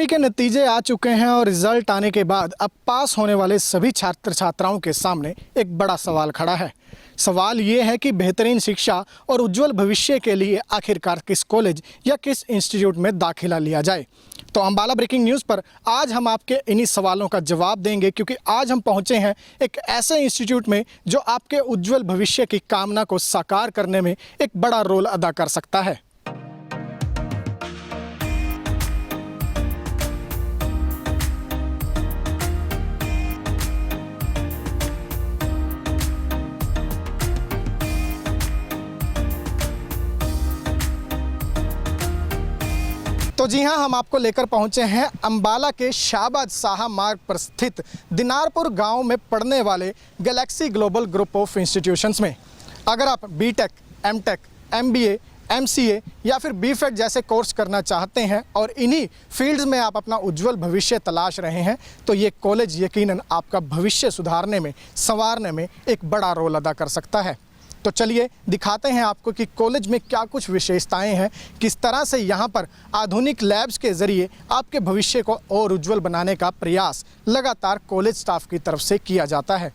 12वीं के नतीजे आ चुके हैं और रिजल्ट आने के बाद अब पास होने वाले सभी छात्र छात्राओं के सामने एक बड़ा सवाल खड़ा है। सवाल ये है कि बेहतरीन शिक्षा और उज्जवल भविष्य के लिए आखिरकार किस कॉलेज या किस इंस्टीट्यूट में दाखिला लिया जाए। तो अंबाला ब्रेकिंग न्यूज़ पर आज हम आपके इन्हीं सवालों का जवाब देंगे, क्योंकि आज हम पहुंचे हैं एक ऐसे इंस्टीट्यूट में जो आपके उज्जवल भविष्य की कामना को साकार करने में एक बड़ा रोल अदा कर सकता है। तो जी हाँ, हम आपको लेकर पहुंचे हैं अंबाला के शाहबाद शाह मार्ग पर स्थित दिनारपुर गांव में पढ़ने वाले Galaxy global group of institutions में। अगर आप बीटेक, एमटेक, एमबीए, एमसीए या फिर बीफेड जैसे कोर्स करना चाहते हैं और इन्हीं फील्ड्स में आप अपना उज्जवल भविष्य तलाश रहे हैं, तो ये कॉलेज यकीनन आपका भविष्य सुधारने में, संवारने में एक बड़ा रोल अदा कर सकता है। तो चलिए दिखाते हैं आपको कि कॉलेज में क्या कुछ विशेषताएं हैं, किस तरह से यहाँ पर आधुनिक लैब्स के ज़रिए आपके भविष्य को और उज्जवल बनाने का प्रयास लगातार कॉलेज स्टाफ की तरफ से किया जाता है।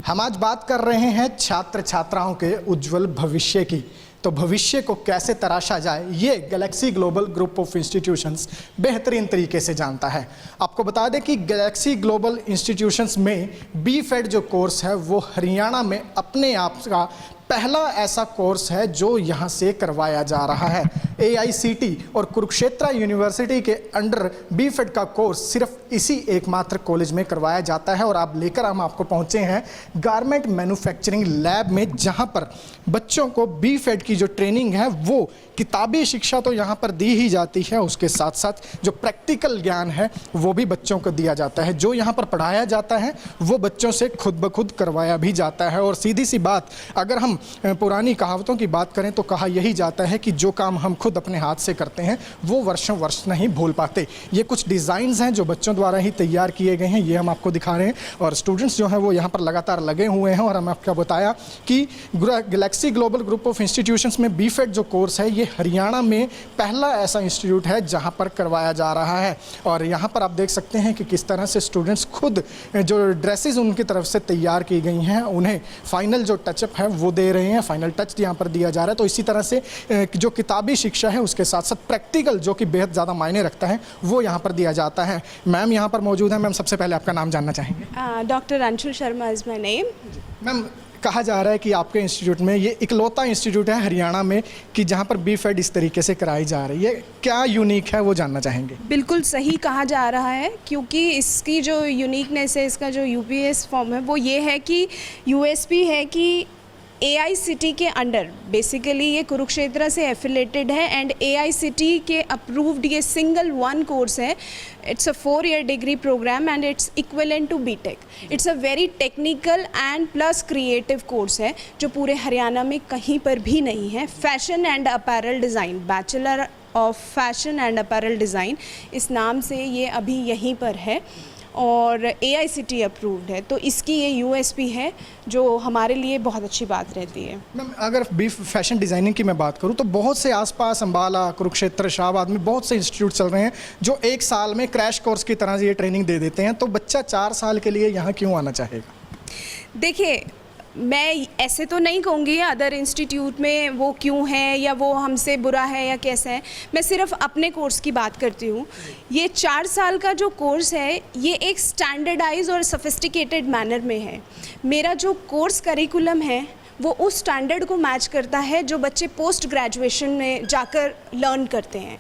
हम आज बात कर रहे हैं छात्र छात्राओं के उज्जवल भविष्य की। तो भविष्य को कैसे तराशा जाए, ये Galaxy global group of institutions बेहतरीन तरीके से जानता है। आपको बता दें कि गैलेक्सी ग्लोबल इंस्टीट्यूशंस में बीफेड जो कोर्स है वो हरियाणा में अपने आप का पहला ऐसा कोर्स है जो यहाँ से करवाया जा रहा है। AICT और कुरुक्षेत्र यूनिवर्सिटी के अंडर बीफेड का कोर्स सिर्फ इसी एकमात्र कॉलेज में करवाया जाता है। और आप लेकर हम आपको पहुँचे हैं गारमेंट मैन्युफैक्चरिंग लैब में, जहाँ पर बच्चों को बीफेड की जो ट्रेनिंग है वो किताबी शिक्षा तो यहाँ पर दी ही जाती है, उसके साथ साथ जो प्रैक्टिकल ज्ञान है वो भी बच्चों को दिया जाता है। जो यहाँ पर पढ़ाया जाता है वो बच्चों से खुद ब खुद करवाया भी जाता है। और सीधी सी बात, अगर हम पुरानी कहावतों की बात करें तो कहा यही जाता है कि जो काम हम खुद अपने हाथ से करते हैं वो वर्षों वर्ष नहीं भूल पाते। ये कुछ डिज़ाइंस हैं जो बच्चों द्वारा ही तैयार किए गए हैं, ये हम आपको दिखा रहे हैं। और स्टूडेंट्स जो हैं वो यहाँ पर लगातार लगे हुए हैं। और हम आपको बताया कि Galaxy global group of institutions में बीफेड जो कोर्स है ये हरियाणा में पहला ऐसा इंस्टीट्यूट है जहाँ पर करवाया जा रहा है। और यहाँ पर आप देख सकते हैं कि किस तरह से स्टूडेंट्स खुद जो ड्रेसेस उनकी तरफ से तैयार की गई हैं उन्हें फाइनल जो टचअप है वो दे रहे हैं, फाइनल टच यहाँ पर दिया जा रहा है। तो इसी तरह से जो किताबी शिक्षा है उसके साथ साथ प्रैक्टिकल जो कि बेहद ज़्यादा मायने रखता है वो यहाँ पर दिया जाता है। मैम यहाँ पर मौजूद है। मैम, सबसे पहले आपका नाम जानना चाहेंगे? Doctor Anshul Sharma is my name. Ma'am, कहा जा रहा है कि आपके इंस्टीट्यूट में ये इकलौता इंस्टीट्यूट है हरियाणा में कि जहाँ पर बीफेड इस तरीके से कराई जा रही है, क्या यूनिक है वो जानना चाहेंगे? बिल्कुल सही कहा जा रहा है, क्योंकि इसकी जो यूनिकनेस है, इसका जो UPS फॉर्म है वो ये है कि USP है कि AICT के अंडर, बेसिकली ये कुरुक्षेत्र से एफिलेटेड है एंड AICT के अप्रूव्ड ये सिंगल वन कोर्स है। It's a 4-year degree program and it's equivalent to BTech. It's a very technical and plus creative course है जो पूरे हरियाणा में कहीं पर भी नहीं है। Fashion and apparel design, bachelor of fashion and apparel design, इस नाम से ये अभी यहीं पर है और AICT अप्रूव्ड है। तो इसकी ये USP है जो हमारे लिए बहुत अच्छी बात रहती है। मैम, अगर फैशन डिज़ाइनिंग की मैं बात करूँ तो बहुत से आसपास अंबाला, कुरुक्षेत्र, शाहबाद में बहुत से इंस्टीट्यूट चल रहे हैं जो एक साल में क्रैश कोर्स की तरह से ये ट्रेनिंग दे देते हैं। तो बच्चा 4 साल के लिए यहाँ क्यों आना चाहेगा? देखिए, मैं ऐसे तो नहीं कहूँगी अदर इंस्टीट्यूट में वो क्यों है या वो हमसे बुरा है या कैसा है। मैं सिर्फ अपने कोर्स की बात करती हूँ। ये 4 साल का जो कोर्स है ये एक स्टैंडर्डाइज और सफिस्टिकेटेड मैनर में है। मेरा जो कोर्स करिकुलम है वो उस स्टैंडर्ड को मैच करता है जो बच्चे पोस्ट ग्रेजुएशन में जाकर लर्न करते हैं।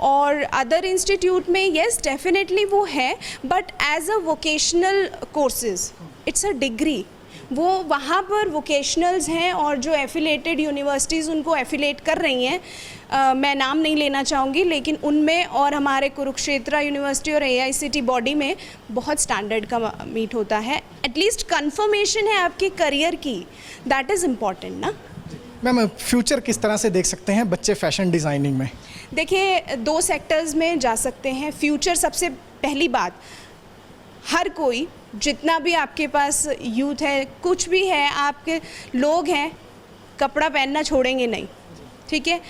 और अदर इंस्टीट्यूट में येस डेफिनेटली वो है, but as a vocational courses, it's a degree. वो वहाँ पर वोकेशनल्स हैं और जो एफिलेटेड यूनिवर्सिटीज़ उनको एफिलेट कर रही हैं, मैं नाम नहीं लेना चाहूँगी, लेकिन उनमें और हमारे कुरुक्षेत्र यूनिवर्सिटी और AICT बॉडी में बहुत स्टैंडर्ड का मीट होता है। एटलीस्ट कंफर्मेशन है आपके करियर की, दैट इज़ इम्पॉर्टेंट ना। मैम फ्यूचर किस तरह से देख सकते हैं बच्चे फैशन डिज़ाइनिंग में? देखिए, 2 सेक्टर्स में जा सकते हैं। फ्यूचर, सबसे पहली बात, हर कोई, जितना भी आपके पास यूथ है, कुछ भी है, आपके लोग हैं, कपड़ा पहनना छोड़ेंगे नहीं, ठीक है।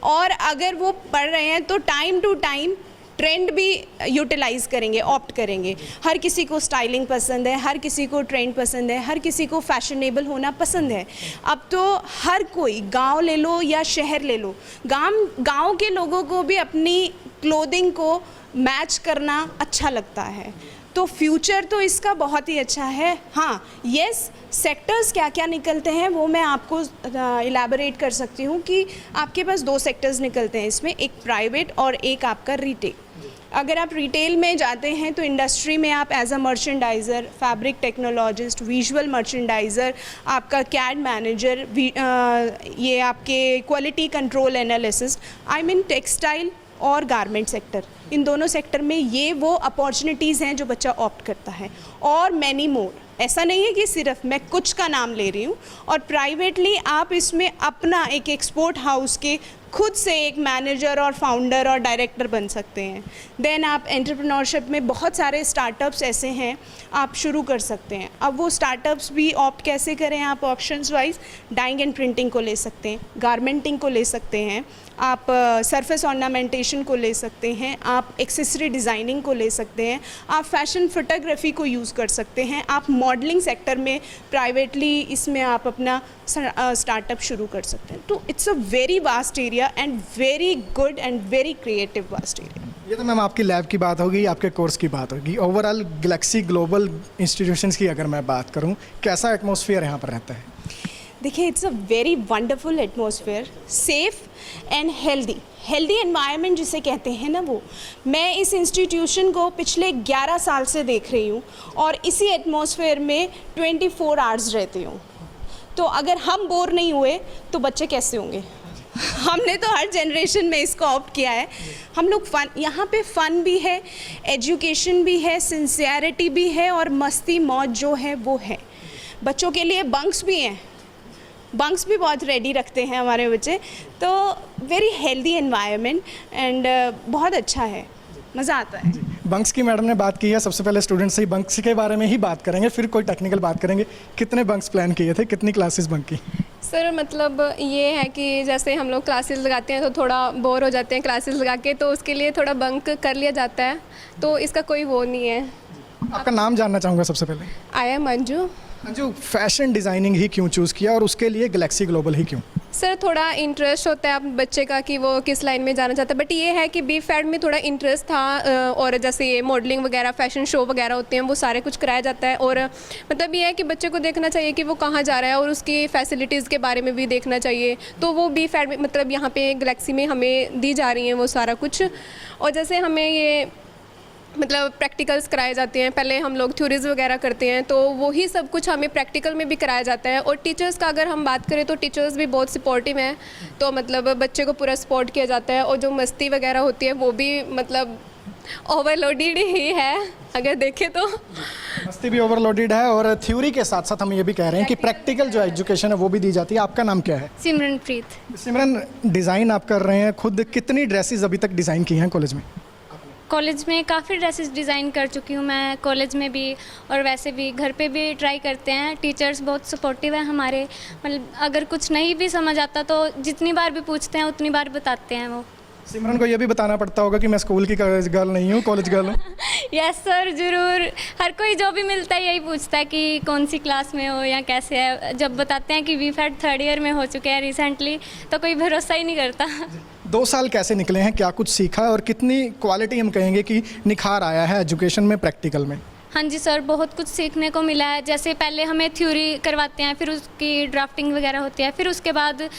और अगर वो पढ़ रहे हैं तो टाइम टू टाइम ट्रेंड भी यूटिलाइज़ करेंगे, ऑप्ट करेंगे। हर किसी को स्टाइलिंग पसंद है, हर किसी को ट्रेंड पसंद है, हर किसी को फैशनेबल होना पसंद है। अब तो हर कोई, गांव ले लो या शहर ले लो, गांव के लोगों को भी अपनी क्लोथिंग को मैच करना अच्छा लगता है। तो फ्यूचर तो इसका बहुत ही अच्छा है। हाँ, यस, सेक्टर्स क्या क्या निकलते हैं वो मैं आपको इलैबोरेट कर सकती हूँ कि आपके पास 2 सेक्टर्स निकलते हैं इसमें, एक प्राइवेट और एक आपका रिटेल। अगर आप रिटेल में जाते हैं तो इंडस्ट्री में आप as a merchandiser, fabric technologist, visual merchandiser, आपका कैड मैनेजर, ये आपके quality control analyst, I mean textile और गारमेंट सेक्टर, इन दोनों सेक्टर में ये वो अपॉर्चुनिटीज़ हैं जो बच्चा ऑप्ट करता है। और मैनी मोर, ऐसा नहीं है कि सिर्फ मैं कुछ का नाम ले रही हूँ। और प्राइवेटली आप इसमें अपना एक एक्सपोर्ट हाउस के खुद से एक मैनेजर और फाउंडर और डायरेक्टर बन सकते हैं। देन आप एंटरप्रेन्योरशिप में बहुत सारे स्टार्टअप्स ऐसे हैं, आप शुरू कर सकते हैं। अब वो स्टार्टअप्स भी ऑप्ट कैसे करें, आप options wise dyeing and printing को ले सकते हैं, गारमेंटिंग को ले सकते हैं, आप सरफेस ऑर्नामेंटेशन को ले सकते हैं, आप एक्सेसरी डिज़ाइनिंग को ले सकते हैं, आप फैशन फोटोग्राफी को यूज़ कर सकते हैं, आप मॉडलिंग सेक्टर में प्राइवेटली इसमें आप अपना स्टार्टअप शुरू कर सकते हैं। तो it's a very vast area and very good and very creative vast area. ये तो मैम आपकी लैब की बात होगी, आपके कोर्स की बात होगी। ओवरऑल गैलेक्सी ग्लोबल इंस्टीट्यूशंस की अगर मैं बात करूं, कैसा एटमॉस्फेयर यहाँ पर रहता है? देखिए, it's a very wonderful atmosphere, safe and healthy environment जिसे कहते हैं ना, वो मैं इस इंस्टीट्यूशन को पिछले 11 साल से देख रही हूँ और इसी एटमॉस्फेयर में 24 आवर्स रहती हूँ। तो अगर हम बोर नहीं हुए तो बच्चे कैसे होंगे? हमने तो हर जनरेशन में इसको ऑप्ट किया है। हम लोग फ़न, यहाँ पे फ़न भी है, एजुकेशन भी है, सिंसियरिटी भी है और मस्ती मौज जो है वो है। बच्चों के लिए बंक्स भी हैं, बंक्स भी बहुत रेडी रखते हैं हमारे बच्चे। तो वेरी हेल्दी एनवायरनमेंट एंड बहुत अच्छा है, मज़ा आता है। बंक्स की मैडम ने बात की है, सबसे पहले स्टूडेंट से ही बंक्स के बारे में ही बात करेंगे, फिर कोई टेक्निकल बात करेंगे। कितने बंक्स प्लान किए थे, कितनी क्लासेस बंक की? सर मतलब ये है कि जैसे हम लोग क्लासेस लगाते हैं तो थोड़ा बोर हो जाते हैं क्लासेस लगा के, तो उसके लिए थोड़ा बंक कर लिया जाता है, तो इसका कोई वो नहीं है। आपका नाम जानना चाहूँगा सबसे पहले। I am Manju. Anju, fashion designing ही क्यों चूज़ किया और उसके लिए गैलेक्सी ग्लोबल ही क्यों? सर थोड़ा इंटरेस्ट होता है आप बच्चे का कि वो किस लाइन में जाना चाहता है, बट ये है कि बी फैड में थोड़ा इंटरेस्ट था और जैसे ये मॉडलिंग वगैरह, फैशन शो वगैरह होते हैं, वो सारे कुछ कराया जाता है। और मतलब ये है कि बच्चे को देखना चाहिए कि वो कहाँ जा रहा है और उसकी फैसिलिटीज़ के बारे में भी देखना चाहिए। तो वो बी फैड में मतलब यहाँ पे गैलेक्सी में हमें दी जा रही हैं वो सारा कुछ। और जैसे हमें ये मतलब प्रैक्टिकल्स कराए जाते हैं, पहले हम लोग थ्योरीज वगैरह करते हैं, तो वही सब कुछ हमें प्रैक्टिकल में भी कराया जाता है। और टीचर्स का अगर हम बात करें तो टीचर्स भी बहुत सपोर्टिव हैं, तो मतलब बच्चे को पूरा सपोर्ट किया जाता है। और जो मस्ती वगैरह होती है वो भी मतलब ओवरलोडेड ही है अगर देखें तो। मस्ती भी ओवरलोडेड है और थ्योरी के साथ साथ हम ये भी कह रहे हैं कि प्रैक्टिकल जो एजुकेशन है वो भी दी जाती है। आपका नाम क्या है? सिमरनप्रीत। सिमरन, डिज़ाइन आप कर रहे हैं खुद, कितनी ड्रेसेस अभी तक डिज़ाइन की हैं कॉलेज में? कॉलेज में काफ़ी ड्रेसेस डिज़ाइन कर चुकी हूँ मैं, कॉलेज में भी और वैसे भी घर पे भी ट्राई करते हैं। टीचर्स बहुत सपोर्टिव हैं हमारे, मतलब अगर कुछ नहीं भी समझ आता तो जितनी बार भी पूछते हैं उतनी बार बताते हैं वो। सिमरन को ये भी बताना पड़ता होगा कि मैं स्कूल की गर्ल नहीं हूँ, कॉलेज गर्ल हूँ। यस सर, ज़रूर। हर कोई जो भी मिलता है यही पूछता है कि कौन सी क्लास में हो या कैसे है। जब बताते हैं कि वी फैड 3rd ईयर में हो चुके हैं रिसेंटली, तो कोई भरोसा ही नहीं करता। 2 साल कैसे निकले हैं, क्या कुछ सीखा और कितनी क्वालिटी हम कहेंगे कि निखार आया है एजुकेशन में, प्रैक्टिकल में? हाँ जी सर, बहुत कुछ सीखने को मिला है। जैसे पहले हमें थ्योरी करवाते हैं, फिर उसकी ड्राफ्टिंग वगैरह होती है, फिर उसके बाद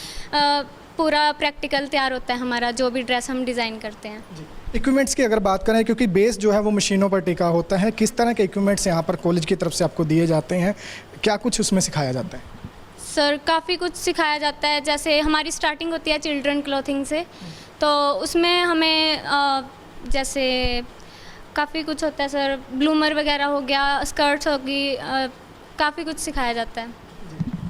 पूरा प्रैक्टिकल तैयार होता है हमारा, जो भी ड्रेस हम डिज़ाइन करते हैं। इक्विपमेंट्स की अगर बात करें, क्योंकि बेस जो है वो मशीनों पर टिका होता है, किस तरह के इक्विपमेंट्स यहाँ पर कॉलेज की तरफ से आपको दिए जाते हैं, क्या कुछ उसमें सिखाया जाता है? सर काफ़ी कुछ सिखाया जाता है। जैसे हमारी स्टार्टिंग होती है चिल्ड्रन क्लॉथिंग से, तो उसमें हमें जैसे काफ़ी कुछ होता है सर, ब्लूमर वगैरह हो गया, स्कर्ट्स होगी, काफ़ी कुछ सिखाया जाता है।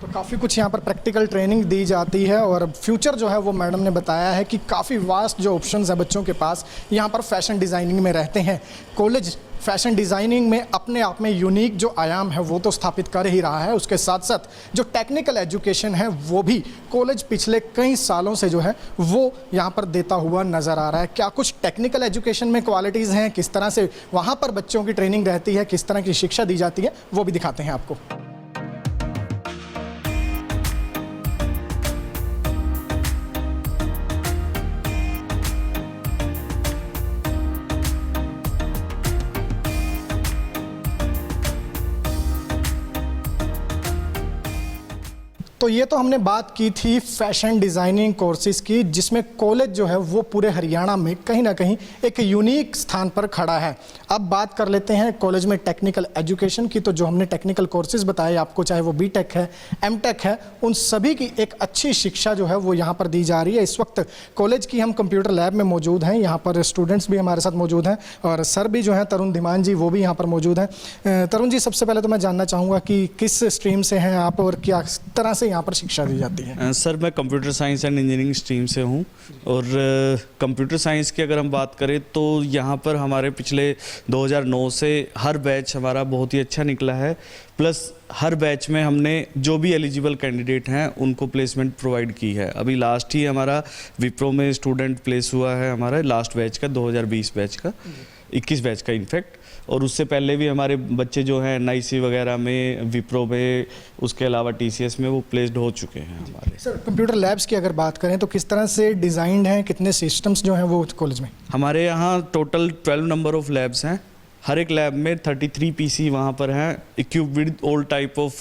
तो काफ़ी कुछ यहाँ पर प्रैक्टिकल ट्रेनिंग दी जाती है और फ्यूचर जो है वो मैडम ने बताया है कि काफ़ी वास्ट जो ऑप्शंस है बच्चों के पास यहाँ पर फैशन डिज़ाइनिंग में रहते हैं। कॉलेज फैशन डिज़ाइनिंग में अपने आप में यूनिक जो आयाम है वो तो स्थापित कर ही रहा है, उसके साथ साथ जो टेक्निकल एजुकेशन है वो भी कॉलेज पिछले कई सालों से जो है वो यहाँ पर देता हुआ नज़र आ रहा है। क्या कुछ टेक्निकल एजुकेशन में क्वालिटीज़ हैं, किस तरह से वहाँ पर बच्चों की ट्रेनिंग रहती है, किस तरह की शिक्षा दी जाती है, वो भी दिखाते हैं आपको। तो ये तो हमने बात की थी फैशन डिज़ाइनिंग कोर्सेज़ की, जिसमें कॉलेज जो है वो पूरे हरियाणा में कहीं ना कहीं एक यूनिक स्थान पर खड़ा है। अब बात कर लेते हैं कॉलेज में टेक्निकल एजुकेशन की। तो जो हमने टेक्निकल कोर्सेज़ बताए आपको, चाहे वो बीटेक है, एमटेक है, उन सभी की एक अच्छी शिक्षा जो है वो यहाँ पर दी जा रही है। इस वक्त कॉलेज की हम कंप्यूटर लैब में मौजूद हैं, यहाँ पर स्टूडेंट्स भी हमारे साथ मौजूद हैं और सर भी जो हैं तरुण धीमान जी वो भी यहाँ पर मौजूद हैं। तरुण जी, सबसे पहले तो मैं जानना चाहूँगा कि किस स्ट्रीम से हैं आप और क्या तरह से यहाँ पर शिक्षा दी जाती है? सर, मैं computer science and engineering stream से हूँ और कंप्यूटर साइंस की अगर हम बात करें तो यहाँ पर हमारे पिछले 2009 से हर बैच हमारा बहुत ही अच्छा निकला है। प्लस हर बैच में हमने जो भी एलिजिबल कैंडिडेट हैं उनको प्लेसमेंट प्रोवाइड की है। अभी लास्ट ही हमारा विप्रो में स्टूडेंट प्लेस हुआ है, हमारा लास्ट बैच का 2020 बैच का, 21 बैच का इनफैक्ट। और उससे पहले भी हमारे बच्चे जो हैं NIC वगैरह में, विप्रो में, उसके अलावा TCS में वो प्लेस्ड हो चुके हैं हमारे। सर, कंप्यूटर लैब्स की अगर बात करें तो किस तरह से डिज़ाइंड हैं, कितने सिस्टम्स जो हैं वो कॉलेज में? हमारे यहाँ टोटल 12 नंबर ऑफ लैब्स हैं। हर एक लैब में 33 PC वहाँ पर हैं, equip with all type of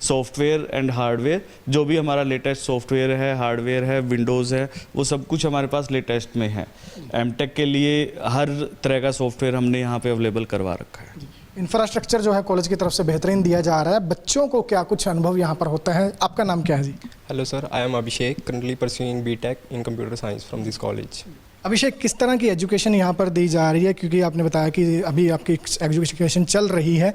software and hardware. जो भी हमारा लेटेस्ट सॉफ्टवेयर है, हार्डवेयर है, विंडोज़ है, वो सब कुछ हमारे पास लेटेस्ट में है। एमटेक के लिए हर तरह का सॉफ्टवेयर हमने यहाँ पे अवेलेबल करवा रखा है। इंफ्रास्ट्रक्चर जो है कॉलेज की तरफ से बेहतरीन दिया जा रहा है। बच्चों को क्या कुछ अनुभव यहाँ पर होता है? आपका नाम क्या है जी? Hello sir, I am Abhishek, currently pursuing BTech in Computer Science from this college. अभिषेक, किस तरह की एजुकेशन यहाँ पर दी जा रही है? क्योंकि आपने बताया कि अभी आपकी एजुकेशन चल रही है,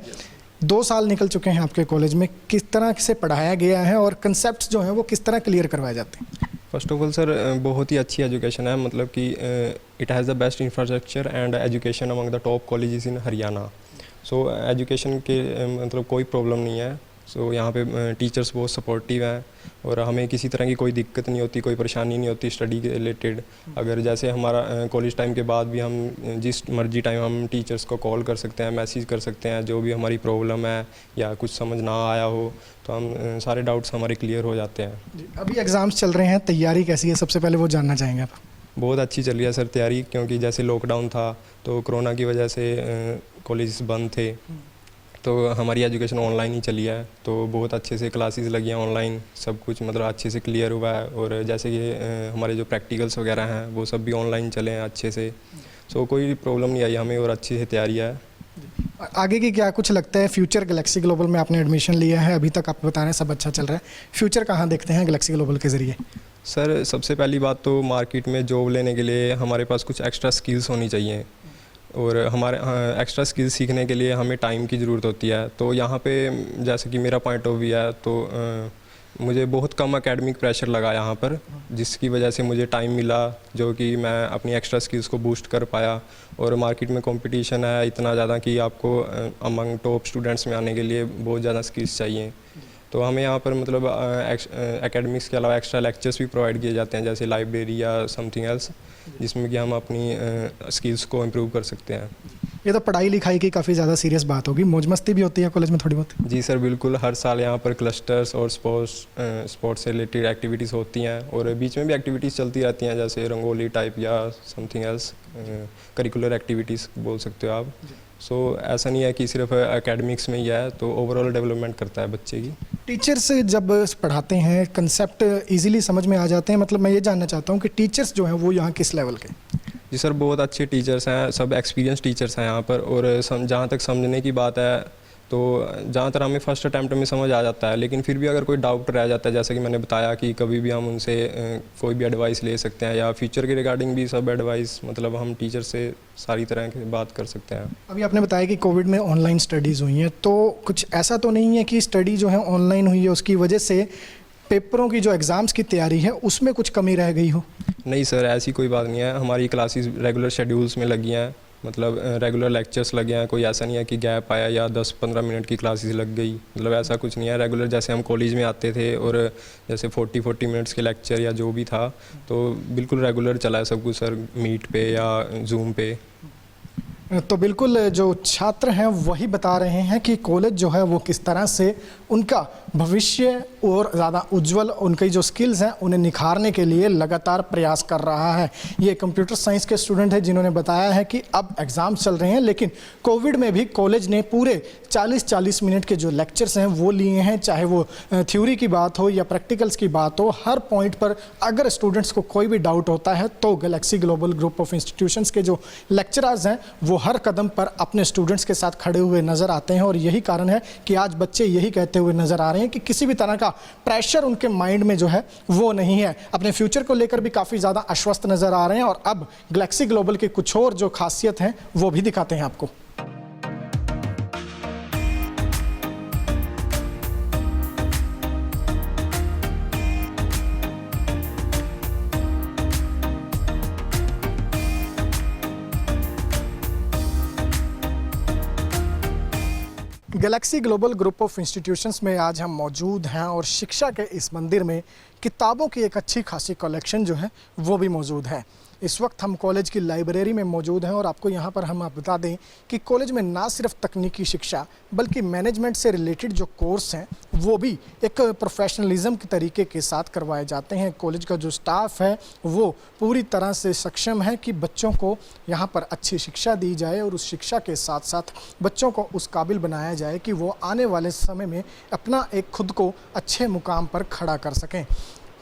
2 साल निकल चुके हैं आपके कॉलेज में। किस तरह से पढ़ाया गया है और कंसेप्ट जो हैं वो किस तरह क्लियर करवाए जाते हैं? फर्स्ट ऑफ ऑल सर, बहुत ही अच्छी एजुकेशन है, मतलब कि it has the best infrastructure and education among the top colleges in Haryana. So education के मतलब कोई प्रॉब्लम नहीं है। सो यहाँ पे टीचर्स बहुत सपोर्टिव हैं और हमें किसी तरह की कोई दिक्कत नहीं होती, कोई परेशानी नहीं होती स्टडी के रिलेटेड। अगर जैसे हमारा कॉलेज टाइम के बाद भी हम जिस मर्जी टाइम हम टीचर्स को कॉल कर सकते हैं, मैसेज कर सकते हैं, जो भी हमारी प्रॉब्लम है या कुछ समझ ना आया हो तो हम सारे डाउट्स हमारे क्लियर हो जाते हैं। अभी एग्ज़ाम्स चल रहे हैं, तैयारी कैसी है? सबसे पहले वो जानना चाहेंगे आप। बहुत अच्छी चल रही है सर तैयारी, क्योंकि जैसे लॉकडाउन था तो कोरोना की वजह से कॉलेज बंद थे, तो हमारी एजुकेशन ऑनलाइन ही चली है। तो बहुत अच्छे से क्लासेस लगी हैं ऑनलाइन, सब कुछ मतलब अच्छे से क्लियर हुआ है। और जैसे कि हमारे जो प्रैक्टिकल्स वगैरह हैं वो सब भी ऑनलाइन चले हैं अच्छे से। सो कोई प्रॉब्लम नहीं आई हमें और अच्छी से तैयारी है। आगे की क्या कुछ लगता है? फ्यूचर गैलेक्सी ग्लोबल में आपने एडमिशन लिया है, अभी तक आप बता रहे हैं सब अच्छा चल रहा है, फ्यूचर कहाँ देखते हैं गैलेक्सी ग्लोबल के ज़रिए? सर, सबसे पहली बात तो मार्केट में जॉब लेने के लिए हमारे पास कुछ एक्स्ट्रा स्किल्स होनी चाहिए और हमारे एक्स्ट्रा स्किल्स सीखने के लिए हमें टाइम की ज़रूरत होती है। तो यहाँ पे जैसे कि मेरा पॉइंट ऑफ व्यू है तो मुझे बहुत कम एकेडमिक प्रेशर लगा यहाँ पर, जिसकी वजह से मुझे टाइम मिला जो कि मैं अपनी एक्स्ट्रा स्किल्स को बूस्ट कर पाया। और मार्केट में कंपटीशन है इतना ज़्यादा कि आपको अमंग टॉप स्टूडेंट्स में आने के लिए बहुत ज़्यादा स्किल्स चाहिए। तो हमें यहाँ पर मतलब एकेडमिक्स के अलावा एक्स्ट्रा लेक्चर्स भी प्रोवाइड किए जाते हैं, जैसे लाइब्रेरी या समथिंग एल्स, जिसमें कि हम अपनी स्किल्स को इम्प्रूव कर सकते हैं। ये तो पढ़ाई लिखाई की काफ़ी ज़्यादा सीरियस बात होगी, मौज मस्ती भी होती है कॉलेज में थोड़ी बहुत? जी सर, बिल्कुल। हर साल यहाँ पर क्लस्टर्स और स्पोर्ट्स से रिलेटेड एक्टिविटीज़ होती हैं और बीच में भी एक्टिविटीज़ चलती रहती हैं, जैसे रंगोली टाइप या समथिंग एल्स, करिकुलर एक्टिविटीज़ बोल सकते हो आप। सो ऐसा नहीं है कि सिर्फ एकेडमिक्स में ही है, तो ओवरऑल डेवलपमेंट करता है बच्चे की। टीचर्स जब पढ़ाते हैं कंसेप्ट इजीली समझ में आ जाते हैं, मतलब मैं ये जानना चाहता हूँ कि टीचर्स जो हैं वो यहाँ किस लेवल के? जी सर, बहुत अच्छे टीचर्स हैं, सब एक्सपीरियंस टीचर्स हैं यहाँ पर। और जहाँ तक समझने की बात है तो ज़्यादातर हमें फर्स्ट अटैम्प्ट में समझ आ जाता है, लेकिन फिर भी अगर कोई डाउट रह जाता है, जैसे कि मैंने बताया कि कभी भी हम उनसे कोई भी एडवाइस ले सकते हैं, या फ्यूचर के रिगार्डिंग भी सब एडवाइस मतलब हम टीचर से सारी तरह की बात कर सकते हैं। अभी आपने बताया कि कोविड में ऑनलाइन स्टडीज़ हुई हैं, तो कुछ ऐसा तो नहीं है कि स्टडी जो है ऑनलाइन हुई है उसकी वजह से पेपरों की जो एग्ज़ाम्स की तैयारी है उसमें कुछ कमी रह गई हो? नहीं सर, ऐसी कोई बात नहीं है। हमारी क्लासेस रेगुलर शेड्यूल्स में लगी हैं, मतलब रेगुलर लेक्चर्स लगे हैं। कोई ऐसा नहीं है कि गैप आया या 10-15 मिनट की क्लासेस लग गई, मतलब ऐसा कुछ नहीं है। रेगुलर जैसे हम कॉलेज में आते थे और जैसे 40 मिनट्स के लेक्चर या जो भी था, तो बिल्कुल रेगुलर चला है सब कुछ सर, मीट पे या जूम पे। तो बिल्कुल जो छात्र हैं वही बता रहे हैं कि कॉलेज जो है वो किस तरह से उनका भविष्य और ज़्यादा उज्जवल, उनकी जो स्किल्स हैं उन्हें निखारने के लिए लगातार प्रयास कर रहा है। ये कंप्यूटर साइंस के स्टूडेंट हैं जिन्होंने बताया है कि अब एग्ज़ाम चल रहे हैं, लेकिन कोविड में भी कॉलेज ने पूरे 40-40 मिनट के जो लेक्चर्स हैं वो लिए हैं। चाहे वो थ्योरी की बात हो या प्रैक्टिकल्स की बात हो, हर पॉइंट पर अगर स्टूडेंट्स को कोई भी डाउट होता है तो Galaxy global group of institutions के जो लेक्चरर्स हैं वो हर कदम पर अपने स्टूडेंट्स के साथ खड़े हुए नज़र आते हैं। और यही कारण है कि आज बच्चे यही कहते हुए नज़र आ रहे हैं कि किसी भी तरह का प्रेशर उनके माइंड में जो है वो नहीं है। अपने फ्यूचर को लेकर भी काफ़ी ज़्यादा आश्वस्त नज़र आ रहे हैं। और अब गैलेक्सी ग्लोबल के कुछ और जो खासियत हैं वो भी दिखाते हैं आपको। Galaxy global group of institutions में आज हम मौजूद हैं और शिक्षा के इस मंदिर में किताबों की एक अच्छी खासी कलेक्शन जो है वो भी मौजूद है। इस वक्त हम कॉलेज की लाइब्रेरी में मौजूद हैं और आपको यहाँ पर हम बता दें कि कॉलेज में ना सिर्फ तकनीकी शिक्षा बल्कि मैनेजमेंट से रिलेटेड जो कोर्स हैं वो भी एक प्रोफेशनलिज्म के तरीके के साथ करवाए जाते हैं। कॉलेज का जो स्टाफ है वो पूरी तरह से सक्षम है कि बच्चों को यहाँ पर अच्छी शिक्षा दी जाए और उस शिक्षा के साथ साथ बच्चों को उस काबिल बनाया जाए कि वो आने वाले समय में अपना एक खुद को अच्छे मुकाम पर खड़ा कर सकें।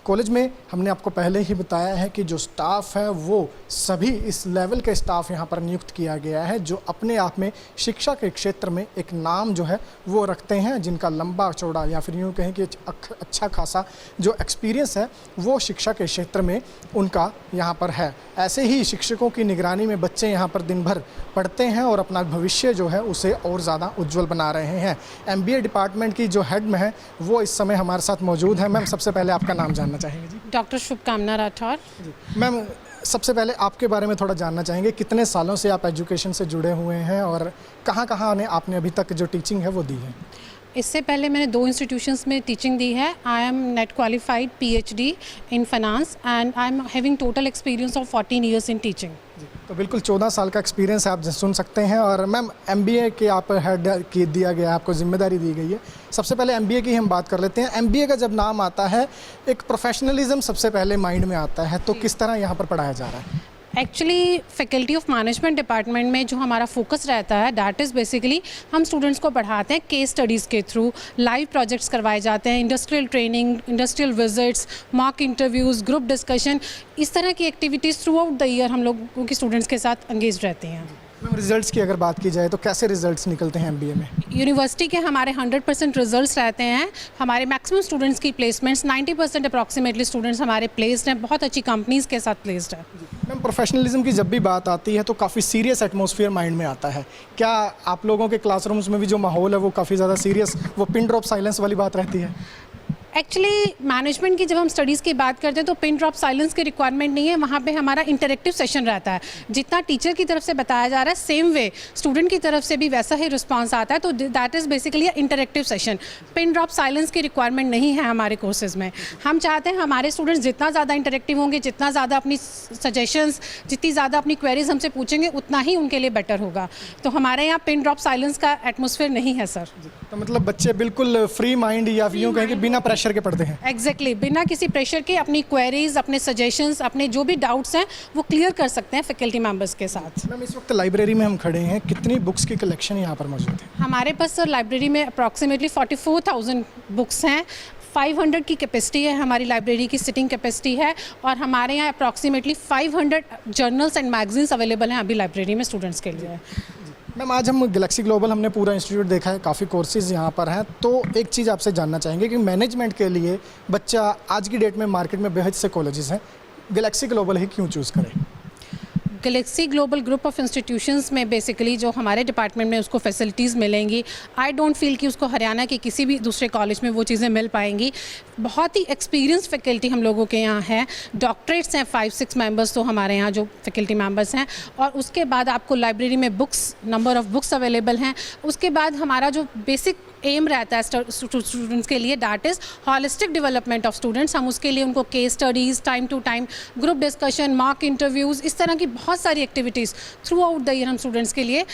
कॉलेज में हमने आपको पहले ही बताया है कि जो स्टाफ है वो सभी इस लेवल के स्टाफ यहाँ पर नियुक्त किया गया है जो अपने आप में शिक्षा के क्षेत्र में एक नाम जो है वो रखते हैं, जिनका लंबा चौड़ा या फिर यूँ कहें कि अच्छा खासा जो एक्सपीरियंस है वो शिक्षा के क्षेत्र में उनका यहाँ पर है। ऐसे ही शिक्षकों की निगरानी में बच्चे यहाँ पर दिन भर पढ़ते हैं और अपना भविष्य जो है उसे और ज़्यादा उज्जवल बना रहे हैं। MBA डिपार्टमेंट की जो हेड में है वो इस समय हमारे साथ मौजूद है। मैम, सबसे पहले आपका नाम जानना चाहेंगे जी? डॉक्टर शुभकामना राठौर। मैम, सबसे पहले आपके बारे में थोड़ा जानना चाहेंगे, कितने सालों से आप एजुकेशन से जुड़े हुए हैं और कहाँ कहाँ आपने अभी तक जो टीचिंग है वो दी है? इससे पहले मैंने 2 इंस्टीट्यूशंस में टीचिंग दी है। I am net qualified PhD in finance and I am having total experience of 14 years in teaching. तो बिल्कुल 14 साल का एक्सपीरियंस आप सुन सकते हैं। और मैम, MBA के आप हेड की दिया गया है, आपको जिम्मेदारी दी गई है। सबसे पहले MBA की हम बात कर लेते हैं। MBA का जब नाम आता है एक प्रोफेशनलिज्म सबसे पहले माइंड में आता है, तो किस तरह यहाँ पर पढ़ाया जा रहा है? Actually faculty of management department में जो हमारा फोकस रहता है दैट इज़ बेसिकली हम स्टूडेंट्स को पढ़ाते हैं केस स्टडीज़ के थ्रू, लाइव प्रोजेक्ट्स करवाए जाते हैं, industrial training, industrial visits, mock interviews, group discussion, इस तरह की activities throughout the year हम लोगों के स्टूडेंट्स के साथ एंगेज रहते हैं। रिजल्ट्स की अगर बात की जाए तो कैसे रिजल्ट्स निकलते हैं MBA में? यूनिवर्सिटी के हमारे 100% रिजल्ट्स रहते हैं। हमारे मैक्सिमम स्टूडेंट्स की प्लेसमेंट्स 90% अप्रॉक्सीमेटली स्टूडेंट्स हमारे प्लेस्ड हैं, बहुत अच्छी कंपनीज़ के साथ प्लेस्ड है। मैम, प्रोफेशनलिज्म की जब भी बात आती है तो काफ़ी सीरियस एटमॉस्फेयर माइंड में आता है। क्या आप लोगों के क्लासरूम्स में भी जो माहौल है वो काफ़ी ज़्यादा सीरियस, वो पिन ड्रॉप साइलेंस वाली बात रहती है? एक्चुअली मैनेजमेंट की जब हम स्टडीज़ की बात करते हैं तो पिन ड्रॉप साइलेंस की रिक्वायरमेंट नहीं है। वहाँ पे हमारा इंटरेक्टिव सेशन रहता है। जितना टीचर की तरफ से बताया जा रहा है सेम वे स्टूडेंट की तरफ से भी वैसा ही रिस्पांस आता है, तो that is basically interactive session. Pin drop silence की रिक्वायरमेंट नहीं है हमारे कोर्सेज में। हम चाहते हैं हमारे स्टूडेंट्स जितना ज़्यादा इंटरेक्टिव होंगे, जितना ज़्यादा अपनी सजेशंस, जितनी ज़्यादा अपनी क्वेरीज हमसे पूछेंगे उतना ही उनके लिए बेटर होगा। तो हमारे यहाँ पिन ड्रॉप साइलेंस का एटमोसफेयर नहीं है सर। तो मतलब बच्चे बिल्कुल फ्री माइंड या यूँ कहें कि बिना प्रेशर के पढ़ते हैं? एग्जैक्टली, बिना किसी प्रेशर के अपनी क्वेरीज, अपने सजेशंस, अपने जो भी डाउट्स हैं वो क्लियर कर सकते हैं फैकल्टी मेंबर्स के साथ। मैम, इस वक्त लाइब्रेरी में हम खड़े हैं, कितनी बुक्स की कलेक्शन यहाँ पर मौजूद है? हमारे पास सर लाइब्रेरी में अप्रॉक्सीमेटली 44,000 बुक्स हैं। 500 की कैपेसिटी है हमारी लाइब्रेरी की, सिटिंग कैपेसिटी है। और हमारे यहाँ approximately 500 journals and magazines available हैं अभी लाइब्रेरी में स्टूडेंट्स के लिए। मैम आज हम गैलेक्सी ग्लोबल हमने पूरा इंस्टीट्यूट देखा है, काफ़ी कोर्सेज़ यहाँ पर हैं, तो एक चीज़ आपसे जानना चाहेंगे कि मैनेजमेंट के लिए बच्चा आज की डेट में मार्केट में बेहद से कॉलेजेस हैं, गैलेक्सी ग्लोबल ही क्यों चूज़ करें? Galaxy global group of institutions में बेसिकली जो हमारे डिपार्टमेंट में उसको फैसिलिटीज़ मिलेंगी, आई डोंट फील कि उसको हरियाणा के किसी भी दूसरे कॉलेज में वो चीज़ें मिल पाएंगी। बहुत ही एक्सपीरियंस फैकल्टी हम लोगों के यहाँ है, डॉक्टरेट्स हैं 5-6 मेंबर्स तो हमारे यहाँ जो फैकल्टी मेंबर्स हैं, और उसके बाद आपको लाइब्रेरी में books, number of books available हैं। उसके बाद हमारा जो बेसिक एम रहता है स्टूडेंट्स के लिए, that is holistic development of students. हम उसके लिए उनको case studies, time to time group discussion, mock interviews, इस तरह की बहुत सारी activities throughout the year हम स्टूडेंट्स के लिए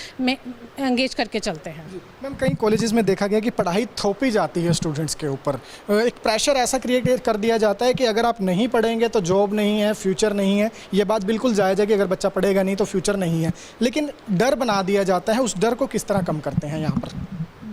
एंगेज करके चलते हैं। मैम कई कॉलेजेस में देखा गया कि पढ़ाई थोपी जाती है स्टूडेंट्स के ऊपर, एक प्रेशर ऐसा क्रिएट कर दिया जाता है कि अगर आप नहीं पढ़ेंगे तो जॉब नहीं है, फ्यूचर नहीं है। ये बात बिल्कुल जायज़ है कि अगर बच्चा पढ़ेगा नहीं तो फ्यूचर नहीं है, लेकिन डर बना दिया जाता है। उस डर को किस तरह कम करते हैं यहाँ पर?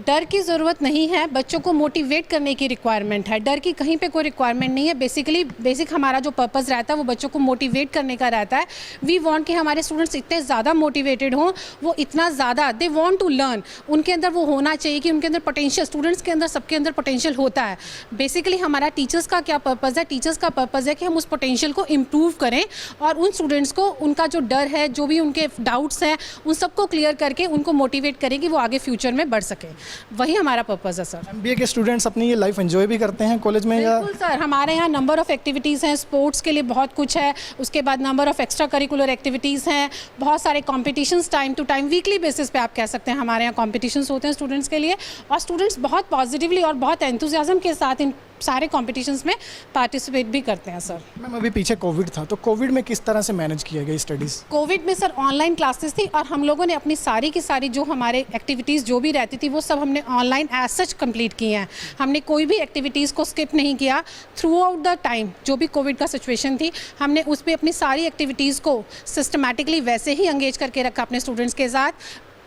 डर की ज़रूरत नहीं है, बच्चों को मोटिवेट करने की रिक्वायरमेंट है। डर की कहीं पे कोई रिक्वायरमेंट नहीं है। बेसिक हमारा जो पर्पस रहता है वो बच्चों को मोटिवेट करने का रहता है। वी वांट कि हमारे स्टूडेंट्स इतने ज़्यादा मोटिवेटेड हों, वो इतना ज़्यादा दे वांट टू लर्न, उनके अंदर वो होना चाहिए कि उनके अंदर पोटेंशियल, स्टूडेंट्स के अंदर, सबके अंदर पोटेंशियल होता है। बेसिकली हमारा टीचर्स का क्या पर्पज़ है? टीचर्स का पर्पज़ है कि हम उस पोटेंशियल को इम्प्रूव करें और उन स्टूडेंट्स को उनका जो डर है, जो भी उनके डाउट्स हैं, उन सबको क्लियर करके उनको मोटिवेट करें कि वो आगे फ्यूचर में बढ़ सकें। वही हमारा पर्पस है सर। MBA के स्टूडेंट्स अपनी ये लाइफ एंजॉय भी करते हैं कॉलेज में या? बिल्कुल सर, हमारे यहाँ नंबर ऑफ़ एक्टिविटीज़ हैं, स्पोर्ट्स के लिए बहुत कुछ है, उसके बाद number of extracurricular activities हैं, बहुत सारे competitions time to time, weekly basis पे आप कह सकते हैं हमारे यहाँ कॉम्पिटिशन्स होते हैं स्टूडेंट्स के लिए, और स्टूडेंट्स बहुत पॉजिटिवली और बहुत एंथुसियाज्म के साथ इन सारे कॉम्पिटिशन्स में पार्टिसिपेट भी करते हैं सर। मैम अभी पीछे कोविड था, तो कोविड में किस तरह से मैनेज किया गया स्टडीज़? कोविड में सर ऑनलाइन क्लासेस थी और हम लोगों ने अपनी सारी की सारी जो हमारे एक्टिविटीज़ जो भी रहती थी वो सब हमने ऑनलाइन एज सच कंप्लीट की हैं। हमने कोई भी एक्टिविटीज़ को स्किप नहीं किया थ्रू आउट द टाइम। जो भी कोविड का सिचुएशन थी, हमने उस पर अपनी सारी एक्टिविटीज़ को सिस्टमैटिकली वैसे ही एंगेज करके रखा अपने स्टूडेंट्स के साथ।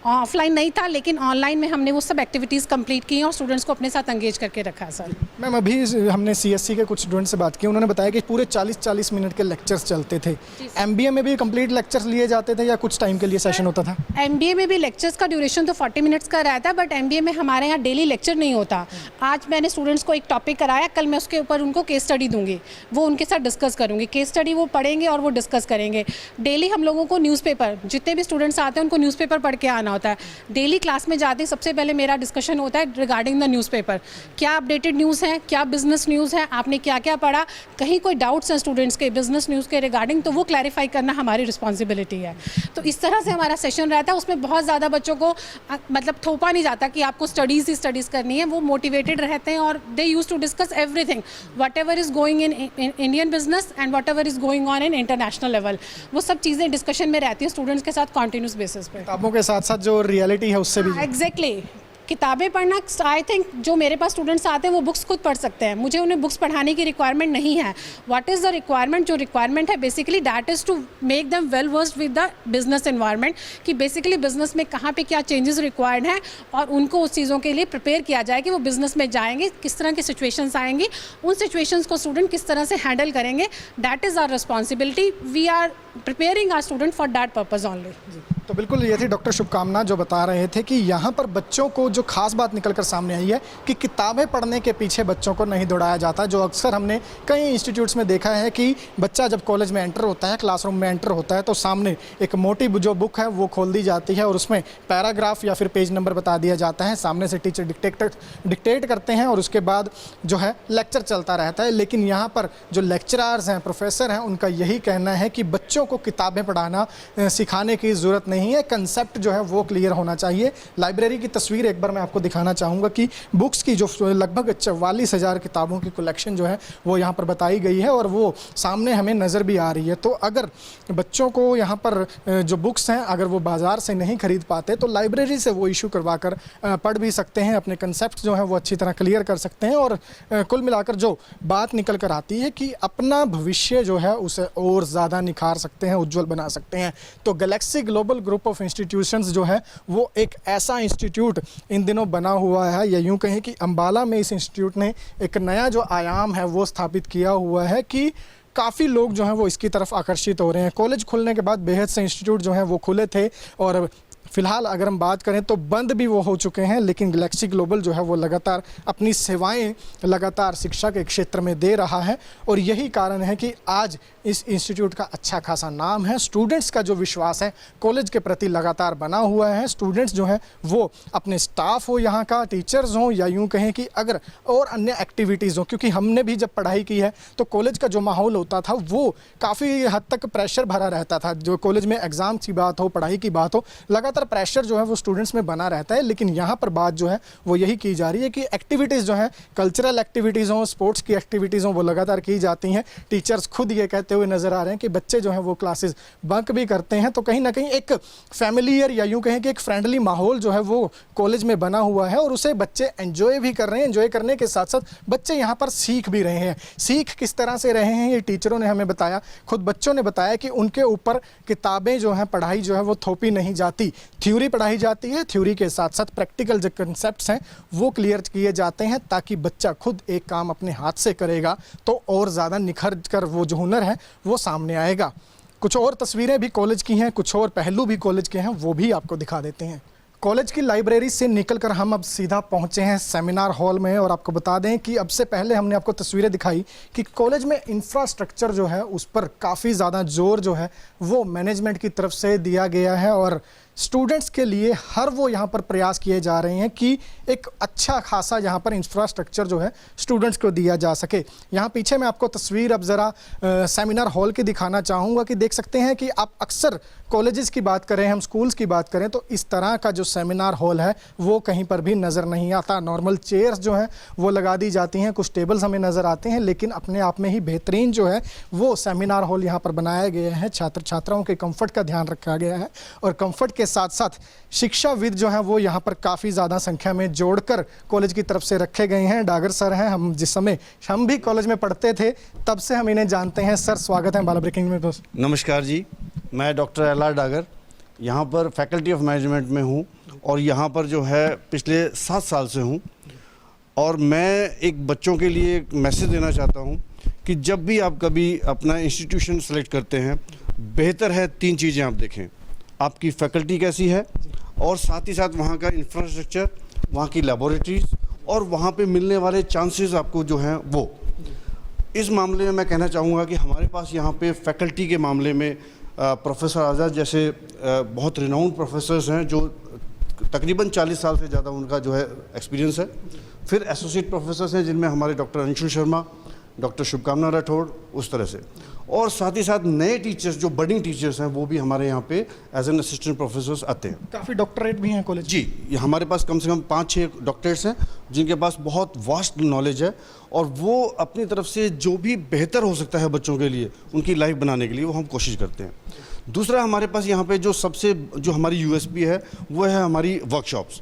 ऑफलाइन नहीं था, लेकिन ऑनलाइन में हमने वो सब एक्टिविटीज़ कंप्लीट की और स्टूडेंट्स को अपने साथ एंगेज करके रखा है सर। मैम अभी हमने CSC के कुछ स्टूडेंट से बात की, उन्होंने बताया कि पूरे 40-40 मिनट के लेक्चर्स चलते थे। MBA में भी कंप्लीट लेक्चर्स लिए जाते थे या कुछ टाइम के लिए सेशन होता था? MBA में भी लेक्चर्स का ड्यूरेशन तो 40 मिनट्स का रहता है, बट MBA में हमारे यहाँ डेली लेक्चर नहीं होता। आज मैंने स्टूडेंट्स को एक टॉपिक कराया, कल मैं उसके ऊपर उनको केस स्टडी दूंगी, वो उनके साथ डिस्कस करूँगी। केस स्टडी वो पढ़ेंगे और वो डिस्कस करेंगे। डेली हम लोगों को न्यूज़पेपर, जितने भी स्टूडेंट्स आते हैं उनको न्यूज़पेपर पढ़ के आना होता है। डेली क्लास में जाते सबसे पहले मेरा डिस्कशन होता है रिगार्डिंग द न्यूज़पेपर, क्या अपडेटेड न्यूज़ है, क्या बिजनेस न्यूज़ है, आपने क्या क्या पढ़ा, कहीं कोई डाउट्स हैं स्टूडेंट्स के बिजनेस न्यूज़ के रिगार्डिंग, तो वो क्लैरिफाई करना हमारी रिस्पॉन्सिबिलिटी है। तो इस तरह से हमारा सेशन रहता है। उसमें बहुत ज़्यादा बच्चों को मतलब थोपा नहीं जाता कि आपको स्टडीज़ ही स्टडीज़ करनी है। वो मोटिवेटेड रहते हैं और they use to discuss everything, whatever is going in Indian business and whatever is going on in international level. वो सब चीज़ें डिस्कशन में रहती हैं स्टूडेंट्स के साथ कॉन्टीन्यूस बेसिस पे। किताबों के साथ साथ जो रियलिटी है उससे भी एग्जैक्टली किताबें पढ़ना, आई थिंक जो मेरे पास स्टूडेंट्स आते हैं वो बुक्स खुद पढ़ सकते हैं, मुझे उन्हें बुक्स पढ़ाने की रिक्वायरमेंट नहीं है। What is the requirement? जो रिक्वायरमेंट है basically that is to make them well versed with the business environment, कि बेसिकली बिजनेस में कहाँ पे क्या चेंजेस रिक्वायर्ड हैं और उनको उस चीज़ों के लिए प्रिपेयर किया जाए कि वो बिजनेस में जाएंगे, किस तरह की सिचुएशंस आएंगी, उन सिचुएशंस को स्टूडेंट किस तरह से हैंडल करेंगे। That is our responsibility. We are preparing our student for that purpose only. तो बिल्कुल ये थी डॉक्टर शुभकामना जो बता रहे थे कि यहाँ पर बच्चों को जो खास बात निकल कर सामने आई है कि किताबें पढ़ने के पीछे बच्चों को नहीं दौड़ाया जाता। जो अक्सर हमने कई इंस्टीट्यूट्स में देखा है कि बच्चा जब कॉलेज में एंटर होता है, क्लासरूम में एंटर होता है, तो सामने एक मोटी जो बुक है वो खोल दी जाती है और उसमें पैराग्राफ या फिर पेज नंबर बता दिया जाता है। सामने से टीचर डिक्टेट करते हैं और उसके बाद जो है लेक्चर चलता रहता है। लेकिन यहाँ पर जो लेक्चरर्स हैं, प्रोफेसर हैं, उनका यही कहना है कि बच्चों को किताबें पढ़ाना सिखाने की ज़रूरत नहीं है, कंसेप्ट जो है वो क्लियर होना चाहिए। लाइब्रेरी की तस्वीर एक बार मैं आपको दिखाना चाहूँगा कि बुक्स की जो लगभग 44,000 किताबों की कलेक्शन जो है वो यहाँ पर बताई गई है और वो सामने हमें नज़र भी आ रही है। तो अगर बच्चों को यहाँ पर जो बुक्स हैं अगर वो बाज़ार से नहीं खरीद पाते तो लाइब्रेरी से वो इशू करवा कर पढ़ भी सकते हैं, अपने कंसेप्ट जो है वो अच्छी तरह क्लियर कर सकते हैं। और कुल मिलाकर जो बात निकल कर आती है कि अपना भविष्य जो है उसे और ज़्यादा निखार सकते हैं, उज्जवल बना सकते हैं। तो Galaxy global group of institutions जो है वो एक ऐसा इंस्टीट्यूट इन दिनों बना हुआ है, या यूं कहें कि अंबाला में इस इंस्टीट्यूट ने एक नया जो आयाम है वो स्थापित किया हुआ है कि काफ़ी लोग जो हैं वो इसकी तरफ आकर्षित हो रहे हैं। कॉलेज खुलने के बाद बेहद से इंस्टीट्यूट जो हैं वो खुले थे और फ़िलहाल अगर हम बात करें तो बंद भी वो हो चुके हैं, लेकिन गैलेक्सी ग्लोबल जो है वो लगातार अपनी सेवाएं लगातार शिक्षा के क्षेत्र में दे रहा है। और यही कारण है कि आज इस इंस्टीट्यूट का अच्छा खासा नाम है। स्टूडेंट्स का जो विश्वास है कॉलेज के प्रति लगातार बना हुआ है। स्टूडेंट्स जो है वो अपने स्टाफ हो, यहाँ का टीचर्स हों, या यूँ कहें कि अगर और अन्य एक्टिविटीज़ हो, क्योंकि हमने भी जब पढ़ाई की है तो कॉलेज का जो माहौल होता था वो काफ़ी हद तक प्रेशर भरा रहता था। जो कॉलेज में एग्ज़ाम्स की बात हो, पढ़ाई की बात हो, लगातार प्रेशर जो है वो स्टूडेंट्स में बना रहता है। लेकिन यहाँ पर बात जो है वो यही की जा रही है कि एक्टिविटीज़ जो हैं, कल्चरल एक्टिविटीज़ हों, स्पोर्ट्स की एक्टिविटीज़ हों, वो लगातार की जाती हैं। टीचर्स खुद ये कहते हुए नज़र आ रहे हैं कि बच्चे जो हैं वो क्लासेस बंक भी करते हैं। तो कहीं ना कहीं एक फैमिलियर या यूँ कहें कि एक फ्रेंडली माहौल जो है वो कॉलेज में बना हुआ है और उसे बच्चे एंजॉय भी कर रहे हैं। एंजॉय करने के साथ साथ बच्चे यहाँ पर सीख भी रहे हैं। सीख किस तरह से रहे हैं ये टीचरों ने हमें बताया, खुद बच्चों ने बताया कि उनके ऊपर किताबें जो हैं, पढ़ाई जो है वो थोपी नहीं जाती, थ्योरी पढ़ाई जाती है। थ्योरी के साथ साथ प्रैक्टिकल जो कंसेप्ट्स हैं वो क्लियर किए जाते हैं, ताकि बच्चा खुद एक काम अपने हाथ से करेगा तो और ज़्यादा निखर कर वो जो हुनर है वो सामने आएगा। कुछ और तस्वीरें भी कॉलेज की हैं, कुछ और पहलू भी कॉलेज के हैं, वो भी आपको दिखा देते हैं। कॉलेज की लाइब्रेरी से निकलकर हम अब सीधा पहुंचे हैं सेमिनार हॉल में। और आपको बता दें कि अब से पहले हमने आपको तस्वीरें दिखाई कि कॉलेज में इंफ्रास्ट्रक्चर जो है उस पर काफ़ी ज़्यादा जोर जो है वो मैनेजमेंट की तरफ से दिया गया है और स्टूडेंट्स के लिए हर वो यहाँ पर प्रयास किए जा रहे हैं कि एक अच्छा खासा यहाँ पर इंफ्रास्ट्रक्चर जो है स्टूडेंट्स को दिया जा सके। यहाँ पीछे मैं आपको तस्वीर अब ज़रा सेमिनार हॉल की दिखाना चाहूँगा कि देख सकते हैं कि आप अक्सर कॉलेजेस की बात करें, हम स्कूल्स की बात करें तो इस तरह का जो सेमिनार हॉल है वो कहीं पर भी नज़र नहीं आता। नॉर्मल चेयर्स जो हैं वो लगा दी जाती हैं, कुछ टेबल्स हमें नज़र आते हैं, लेकिन अपने आप में ही बेहतरीन जो है वो सेमिनार हॉल यहाँ पर बनाया गया है। छात्र छात्राओं के कंफर्ट का ध्यान रखा गया है और कंफर्ट के साथ साथ शिक्षाविद जो हैं वो यहाँ पर काफ़ी ज़्यादा संख्या में जोड़कर कॉलेज की तरफ से रखे गए हैं। डागर सर हैं, हम जिस समय हम भी कॉलेज में पढ़ते थे तब से हम इन्हें जानते हैं। सर स्वागत है बाला ब्रेकिंग में। दोस्त नमस्कार जी, मैं डॉक्टर एल.आर. डागर यहाँ पर फैकल्टी ऑफ मैनेजमेंट में हूँ और यहाँ पर जो है पिछले 7 साल से हूँ। और मैं एक बच्चों के लिए एक मैसेज देना चाहता हूँ कि जब भी आप कभी अपना इंस्टीट्यूशन सेलेक्ट करते हैं, बेहतर है 3 चीज़ें आप देखें। आपकी फैकल्टी कैसी है और साथ ही साथ वहाँ का इंफ्रास्ट्रक्चर, वहाँ की लैबोरेटरीज और वहाँ पे मिलने वाले चांसेस आपको जो हैं वो। इस मामले में मैं कहना चाहूँगा कि हमारे पास यहाँ पे फैकल्टी के मामले में प्रोफेसर आज़ाद जैसे बहुत रिनाउंड प्रोफेसर्स हैं जो तकरीबन 40 साल से ज़्यादा उनका जो है एक्सपीरियंस है। फिर एसोसिएट प्रोफेसर्स हैं जिनमें हमारे डॉक्टर अंशुल शर्मा, डॉक्टर शुभकामना राठौड़, उस तरह से। और साथ ही साथ नए टीचर्स जो बडिंग टीचर्स हैं वो भी हमारे यहाँ पे एज एन असिस्टेंट प्रोफेसर्स आते हैं। काफ़ी डॉक्टरेट भी हैं कॉलेज जी, हमारे पास कम से कम 5-6 डॉक्टर्स हैं जिनके पास बहुत वास्ट नॉलेज है और वो अपनी तरफ से जो भी बेहतर हो सकता है बच्चों के लिए, उनकी लाइफ बनाने के लिए वो हम कोशिश करते हैं। दूसरा, हमारे पास यहाँ पे जो हमारी यूएसपी है वो है हमारी वर्कशॉप्स।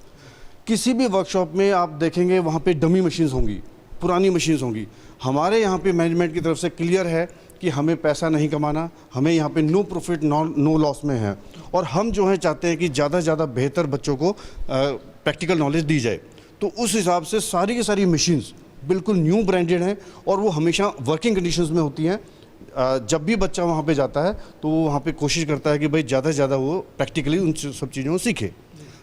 किसी भी वर्कशॉप में आप देखेंगे वहाँ पे डमी मशीन्स होंगी, पुरानी मशीन्स होंगी। हमारे यहाँ पे मैनेजमेंट की तरफ से क्लियर है कि हमें पैसा नहीं कमाना, हमें यहाँ पे नो प्रॉफिट नो लॉस में है और हम जो है चाहते हैं कि ज़्यादा से ज़्यादा बेहतर बच्चों को प्रैक्टिकल नॉलेज दी जाए। तो उस हिसाब से सारी की सारी मशीन्स बिल्कुल न्यू ब्रांडेड हैं और वो हमेशा वर्किंग कंडीशंस में होती हैं। जब भी बच्चा वहाँ पे जाता है तो वो वहाँ पे कोशिश करता है कि भाई ज़्यादा से ज़्यादा वो प्रैक्टिकली उन सब चीज़ों को सीखे।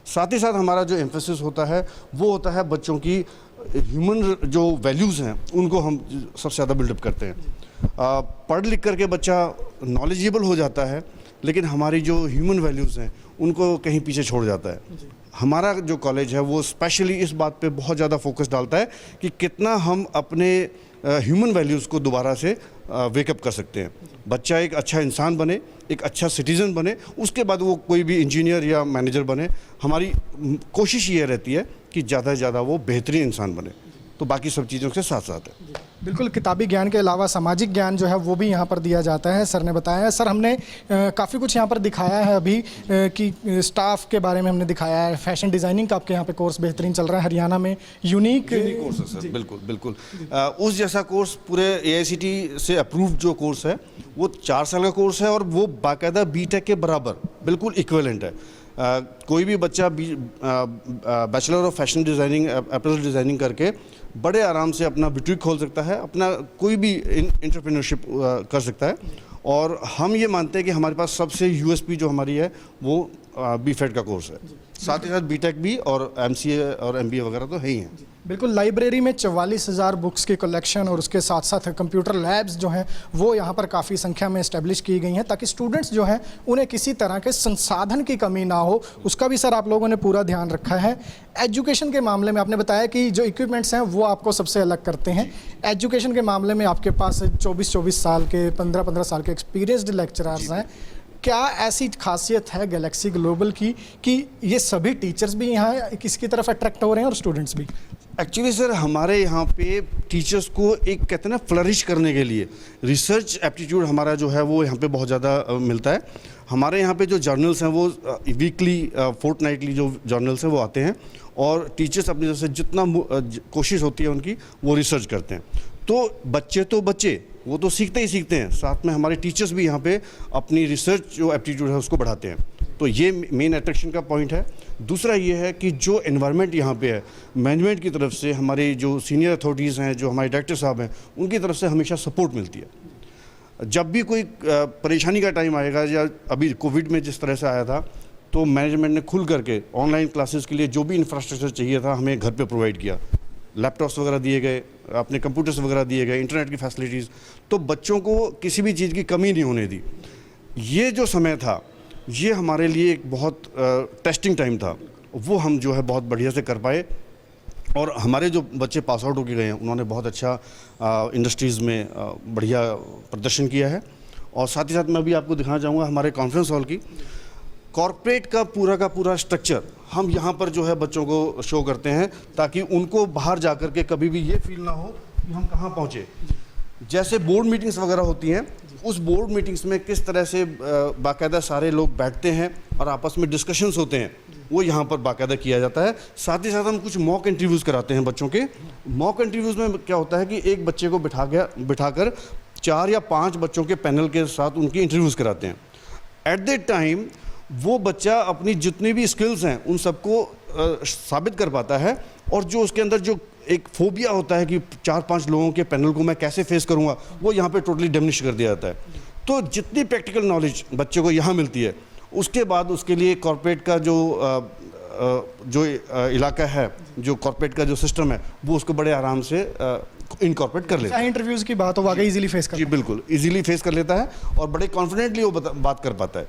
साथ ही साथ हमारा जो एम्फेसिस होता है वो होता है बच्चों की ह्यूमन जो वैल्यूज़ हैं उनको हम सबसे ज़्यादा बिल्डअप करते हैं। पढ़ लिख करके बच्चा नॉलेजेबल हो जाता है, लेकिन हमारी जो ह्यूमन वैल्यूज़ हैं उनको कहीं पीछे छोड़ जाता है। हमारा जो कॉलेज है वो स्पेशली इस बात पे बहुत ज़्यादा फोकस डालता है कि कितना हम अपने ह्यूमन वैल्यूज़ को दोबारा से वेकअप कर सकते हैं। बच्चा एक अच्छा इंसान बने, एक अच्छा सिटीज़न बने, उसके बाद वो कोई भी इंजीनियर या मैनेजर बने। हमारी कोशिश ये रहती है कि ज़्यादा से ज़्यादा वो बेहतरीन इंसान बने, तो बाकी सब चीज़ों के साथ साथ है। बिल्कुल, किताबी ज्ञान के अलावा सामाजिक ज्ञान जो है वो भी यहाँ पर दिया जाता है। सर ने बताया है। सर, हमने काफ़ी कुछ यहाँ पर दिखाया है अभी कि स्टाफ के बारे में हमने दिखाया है। फैशन डिज़ाइनिंग का आपके यहाँ पे कोर्स बेहतरीन चल रहा है हरियाणा में, यूनिक कोर्स है सर। बिल्कुल बिल्कुल उस जैसा कोर्स पूरे AICTE से अप्रूव्ड जो कोर्स है वो 4 साल का कोर्स है और वो बाकायदा BTech के बराबर बिल्कुल इक्विवेलेंट है। कोई भी बच्चा bachelor of fashion designing, apparel designing करके बड़े आराम से अपना बुटीक खोल सकता है, अपना कोई भी एंटरप्रेन्योरशिप कर सकता है और हम ये मानते हैं कि हमारे पास सबसे यूएसपी जो हमारी है वो बीफेड का कोर्स है, साथ ही साथ बीटेक भी और एमसीए और एमबीए वगैरह तो है ही हैं। बिल्कुल, लाइब्रेरी में 44,000 बुक्स की कलेक्शन और उसके साथ साथ कंप्यूटर लैब्स जो हैं वो यहाँ पर काफ़ी संख्या में इस्टेब्लिश की गई हैं ताकि स्टूडेंट्स जो हैं उन्हें किसी तरह के संसाधन की कमी ना हो, उसका भी सर आप लोगों ने पूरा ध्यान रखा है। एजुकेशन के मामले में आपने बताया कि जो इक्विपमेंट्स हैं वो आपको सबसे अलग करते हैं। एजुकेशन के मामले में आपके पास 24-24 साल के 15-15 साल के एक्सपीरियंस्ड लेक्चरर्स हैं। क्या ऐसी खासियत है गैलेक्सी ग्लोबल की कि ये सभी टीचर्स भी यहाँ किसकी तरफ अट्रैक्ट हो रहे हैं और स्टूडेंट्स भी? एक्चुअली सर हमारे यहाँ पे टीचर्स को एक कहते हैं ना फ्लरिश करने के लिए रिसर्च एप्टीट्यूड हमारा जो है वो यहाँ पे बहुत ज़्यादा मिलता है। हमारे यहाँ पे जो जर्नल्स हैं वो वीकली फोर्टनाइटली जो जर्नल्स हैं वो आते हैं और टीचर्स अपनी तरफ से जितना कोशिश होती है उनकी वो रिसर्च करते हैं। तो बच्चे वो तो सीखते ही सीखते हैं, साथ में हमारे टीचर्स भी यहाँ पे अपनी रिसर्च जो एप्टीट्यूड है उसको बढ़ाते हैं। तो ये मेन अट्रैक्शन का पॉइंट है। दूसरा ये है कि जो एनवायरनमेंट यहाँ पे है मैनेजमेंट की तरफ से, हमारे जो सीनियर अथॉरिटीज़ हैं, जो हमारे डायरेक्टर साहब हैं, उनकी तरफ से हमेशा सपोर्ट मिलती है। जब भी कोई परेशानी का टाइम आएगा या अभी कोविड में जिस तरह से आया था तो मैनेजमेंट ने खुल करके ऑनलाइन क्लासेस के लिए जो भी इंफ्रास्ट्रक्चर चाहिए था हमें घर पे प्रोवाइड किया। लैपटॉप्स वगैरह दिए गए, अपने कंप्यूटर्स वगैरह दिए गए, इंटरनेट की फैसिलिटीज़, तो बच्चों को किसी भी चीज़ की कमी नहीं होने दी। ये जो समय था ये हमारे लिए एक बहुत टेस्टिंग टाइम था, वो हम जो है बहुत बढ़िया से कर पाए और हमारे जो बच्चे पास आउट होके गए हैं उन्होंने बहुत अच्छा इंडस्ट्रीज़ में बढ़िया प्रदर्शन किया है। और साथ ही साथ मैं अभी आपको दिखाना चाहूँगा हमारे कॉन्फ्रेंस हॉल की कॉर्पोरेट का पूरा स्ट्रक्चर हम यहाँ पर जो है बच्चों को शो करते हैं ताकि उनको बाहर जा कर के कभी भी ये फील ना हो कि हम कहाँ पहुँचे। जैसे बोर्ड मीटिंग्स वगैरह होती हैं, उस बोर्ड मीटिंग्स में किस तरह से बाकायदा सारे लोग बैठते हैं और आपस में डिस्कशंस होते हैं, वो यहाँ पर बाकायदा किया जाता है। साथ ही साथ हम कुछ मॉक इंटरव्यूज़ कराते हैं बच्चों के। मॉक इंटरव्यूज़ में क्या होता है कि एक बच्चे को बिठाकर 4 या 5 बच्चों के पैनल के साथ उनकी इंटरव्यूज़ कराते हैं। एट दैट टाइम वो बच्चा अपनी जितनी भी स्किल्स हैं उन सबको साबित कर पाता है और जो उसके अंदर जो एक फोबिया होता है कि 4-5 लोगों के पैनल को मैं कैसे फेस करूंगा, वो यहाँ पे टोटली डिमिनिश कर दिया जाता है। तो जितनी प्रैक्टिकल नॉलेज बच्चे को यहाँ मिलती है उसके बाद उसके लिए कॉर्पोरेट का जो इलाका है, जो कॉर्पोरेट का जो सिस्टम है, वो उसको बड़े आराम से इनकॉर्पोरेट कर लेता है। इंटरव्यूज़ की बात हो वाकई इजीली फेस कर जी बिल्कुल इजीली फेस कर लेता है और बड़े कॉन्फिडेंटली वो बात कर पाता है।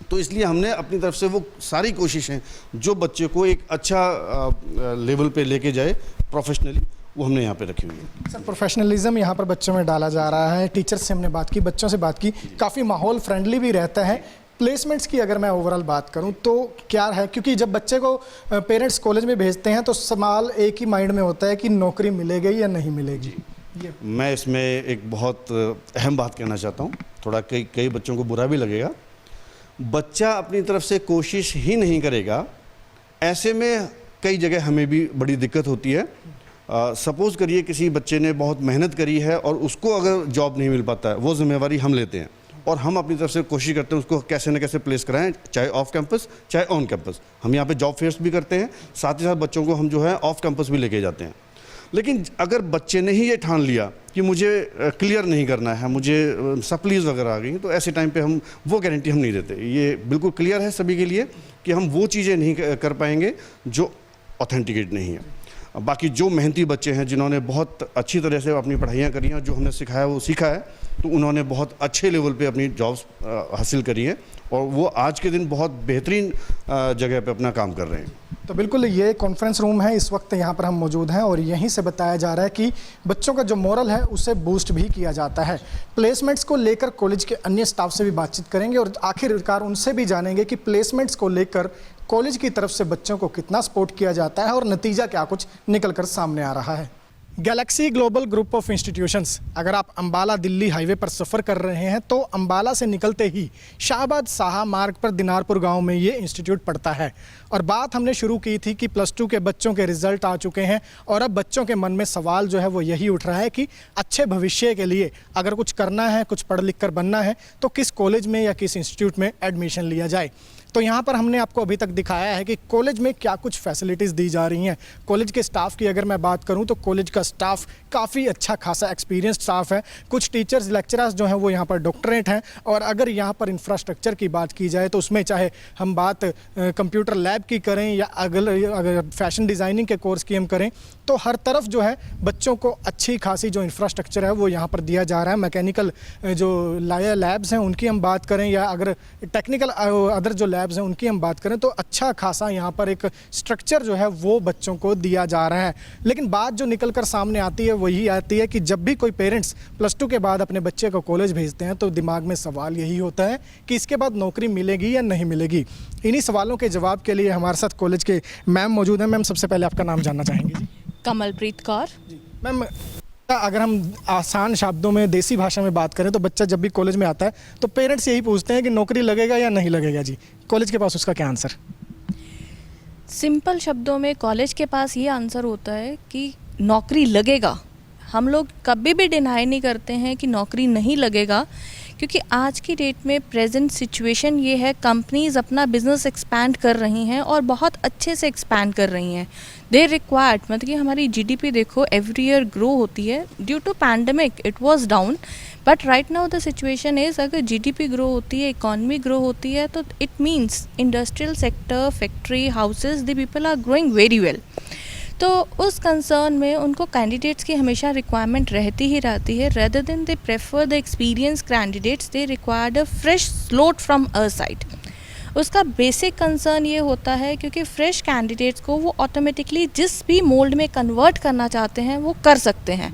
तो इसलिए हमने अपनी तरफ से वो सारी कोशिशें जो बच्चे को एक अच्छा लेवल पे लेके जाए प्रोफेशनली, वो हमने यहाँ पे रखी हुई है। सर प्रोफेशनलिज्म यहाँ पर बच्चों में डाला जा रहा है। टीचर्स से हमने बात की, बच्चों से बात की, काफ़ी माहौल फ्रेंडली भी रहता है। प्लेसमेंट्स की अगर मैं ओवरऑल बात करूं तो क्या है, क्योंकि जब बच्चे को पेरेंट्स कॉलेज में भेजते हैं तो सवाल एक ही माइंड में होता है कि नौकरी मिलेगी या नहीं मिलेगी। मैं इसमें एक बहुत अहम बात कहना चाहता हूँ, थोड़ा कई बच्चों को बुरा भी लगेगा। बच्चा अपनी तरफ से कोशिश ही नहीं करेगा, ऐसे में कई जगह हमें भी बड़ी दिक्कत होती है। सपोज़ करिए किसी बच्चे ने बहुत मेहनत करी है और उसको अगर जॉब नहीं मिल पाता है, वो जिम्मेवारी हम लेते हैं और हम अपनी तरफ से कोशिश करते हैं उसको कैसे न कैसे प्लेस कराएं, चाहे ऑफ कैंपस चाहे ऑन कैंपस। हम यहाँ पे जॉब फेयर्स भी करते हैं, साथ ही साथ बच्चों को हम जो है ऑफ कैंपस भी लेके जाते हैं। लेकिन अगर बच्चे ने ही ये ठान लिया कि मुझे क्लियर नहीं करना है, मुझे सप्लीज वगैरह आ गई, तो ऐसे टाइम पे हम वो गारंटी हम नहीं देते। ये बिल्कुल क्लियर है सभी के लिए कि हम वो चीज़ें नहीं कर पाएंगे जो ऑथेंटिकेट नहीं है। बाकी जो मेहनती बच्चे हैं जिन्होंने बहुत अच्छी तरह से अपनी पढ़ाइयाँ करी हैं, जो हमने सिखाया वो सीखा है, तो उन्होंने बहुत अच्छे लेवल पे अपनी जॉब्स हासिल करी हैं और वो आज के दिन बहुत बेहतरीन जगह पे अपना काम कर रहे हैं। तो बिल्कुल ये कॉन्फ्रेंस रूम है, इस वक्त यहाँ पर हम मौजूद हैं और यहीं से बताया जा रहा है कि बच्चों का जो मोरल है उसे बूस्ट भी किया जाता है। प्लेसमेंट्स को लेकर कॉलेज के अन्य स्टाफ से भी बातचीत करेंगे और आखिरकार उनसे भी जानेंगे कि प्लेसमेंट्स को लेकर कॉलेज की तरफ से बच्चों को कितना सपोर्ट किया जाता है और नतीजा क्या कुछ निकल कर सामने आ रहा है। Galaxy global group of institutions, अगर आप अंबाला दिल्ली हाईवे पर सफ़र कर रहे हैं तो अंबाला से निकलते ही शाहबाद शाह मार्ग पर दिनारपुर गांव में ये इंस्टीट्यूट पड़ता है। और बात हमने शुरू की थी कि +2 के बच्चों के रिज़ल्ट आ चुके हैं और अब बच्चों के मन में सवाल जो है वो यही उठ रहा है कि अच्छे भविष्य के लिए अगर कुछ करना है, कुछ पढ़ लिख कर बनना है, तो किस कॉलेज में या किस इंस्टीट्यूट में एडमिशन लिया जाए। तो यहाँ पर हमने आपको अभी तक दिखाया है कि कॉलेज में क्या कुछ फैसिलिटीज़ दी जा रही हैं। कॉलेज के स्टाफ की अगर मैं बात करूँ तो कॉलेज का स्टाफ काफ़ी अच्छा खासा एक्सपीरियंस्ड स्टाफ है। कुछ टीचर्स लेक्चरर्स जो हैं वो यहाँ पर डॉक्टरेट हैं। और अगर यहाँ पर इंफ्रास्ट्रक्चर की बात की जाए तो उसमें चाहे हम बात कंप्यूटर लैब की करें या अगर फैशन डिज़ाइनिंग के कोर्स की हम करें तो हर तरफ जो है बच्चों को अच्छी खासी जो इंफ्रास्ट्रक्चर है वो यहाँ पर दिया जा रहा है। मैकेनिकल जो लैब्स हैं उनकी हम बात करें या अगर टेक्निकल अदर जो लैब्स हैं उनकी हम बात करें तो अच्छा खासा यहाँ पर एक स्ट्रक्चर जो है वो बच्चों को दिया जा रहा है। लेकिन बात जो निकल कर सामने आती है वही आती है कि जब भी कोई पेरेंट्स +2 के बाद अपने बच्चे को कॉलेज भेजते हैं तो दिमाग में सवाल यही होता है कि इसके बाद नौकरी मिलेगी या नहीं मिलेगी। इन्हीं सवालों के जवाब के लिए हमारे साथ कॉलेज के मैम मौजूद हैं। मैम, सबसे पहले आपका नाम जानना चाहेंगे जी। कमलप्रीत कौर। मैम, अगर हम आसान शब्दों में देसी भाषा में बात करें तो बच्चा जब भी कॉलेज में आता है तो पेरेंट्स यही पूछते हैं कि नौकरी लगेगा या नहीं लगेगा जी। कॉलेज के पास उसका क्या आंसर? सिंपल शब्दों में कॉलेज के पास ये आंसर होता है कि नौकरी लगेगा। हम लोग कभी भी डिनाई नहीं करते हैं कि नौकरी नहीं लगेगा, क्योंकि आज की डेट में प्रेजेंट सिचुएशन ये है, कंपनीज अपना बिजनेस एक्सपैंड कर रही हैं और बहुत अच्छे से एक्सपैंड कर रही हैं। दे रिक्वायर्ड, मतलब कि हमारी जीडीपी देखो एवरी ईयर ग्रो होती है। Due to pandemic it was down, but right now the situation is अगर जीडीपी ग्रो होती है, इकॉनमी ग्रो होती है, तो it means industrial sector, factory, houses, the people are growing very well. तो उस कंसर्न में उनको कैंडिडेट्स की हमेशा रिक्वायरमेंट रहती ही रहती है। Rather than they prefer the experience candidates, they required a fresh slot from a side. उसका बेसिक कंसर्न ये होता है क्योंकि फ्रेश कैंडिडेट्स को वो ऑटोमेटिकली जिस भी मोल्ड में कन्वर्ट करना चाहते हैं वो कर सकते हैं।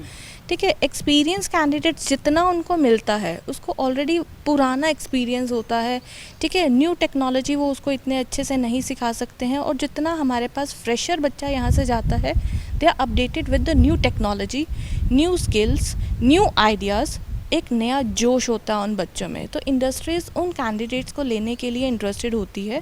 ठीक है, एक्सपीरियंस कैंडिडेट्स जितना उनको मिलता है उसको ऑलरेडी पुराना एक्सपीरियंस होता है। ठीक है, न्यू टेक्नोलॉजी वो उसको इतने अच्छे से नहीं सिखा सकते हैं। और जितना हमारे पास फ्रेशर बच्चा यहाँ से जाता है, they are updated with the new technology, new skills, new ideas. एक नया जोश होता है उन बच्चों में। तो इंडस्ट्रीज़ उन कैंडिडेट्स को लेने के लिए इंटरेस्टेड होती है।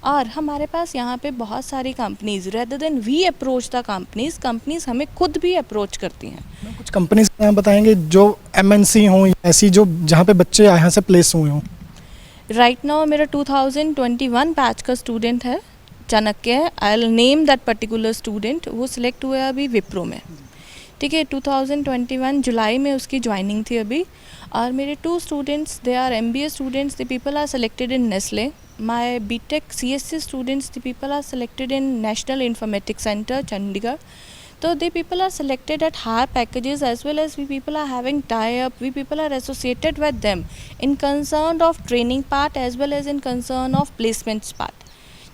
और हमारे पास यहाँ पे बहुत सारी companies, rather than we approach the companies हमें खुद भी अप्रोच करती हैं। कुछ कंपनीज का नाम बताएंगे जो MNC हों या ऐसी जो जहाँ पे बच्चे यहाँ से प्लेस हुए हों? राइट नाउ मेरा 2021 बैच का स्टूडेंट है, Chanakya. I will name that particular student. वो सिलेक्ट हुआ है अभी विप्रो में। ठीक है, 2021 जुलाई में उसकी ज्वाइनिंग थी अभी। और मेरे 2 students, they are MBA students, the people are selected in Nestle. My BTech CSC students, the people are selected in National Informatics Center, Chandigarh. So the people are selected at higher packages, as well as we people are having tie-up. We people are associated with them in concern of training part as well as in concern of placements part.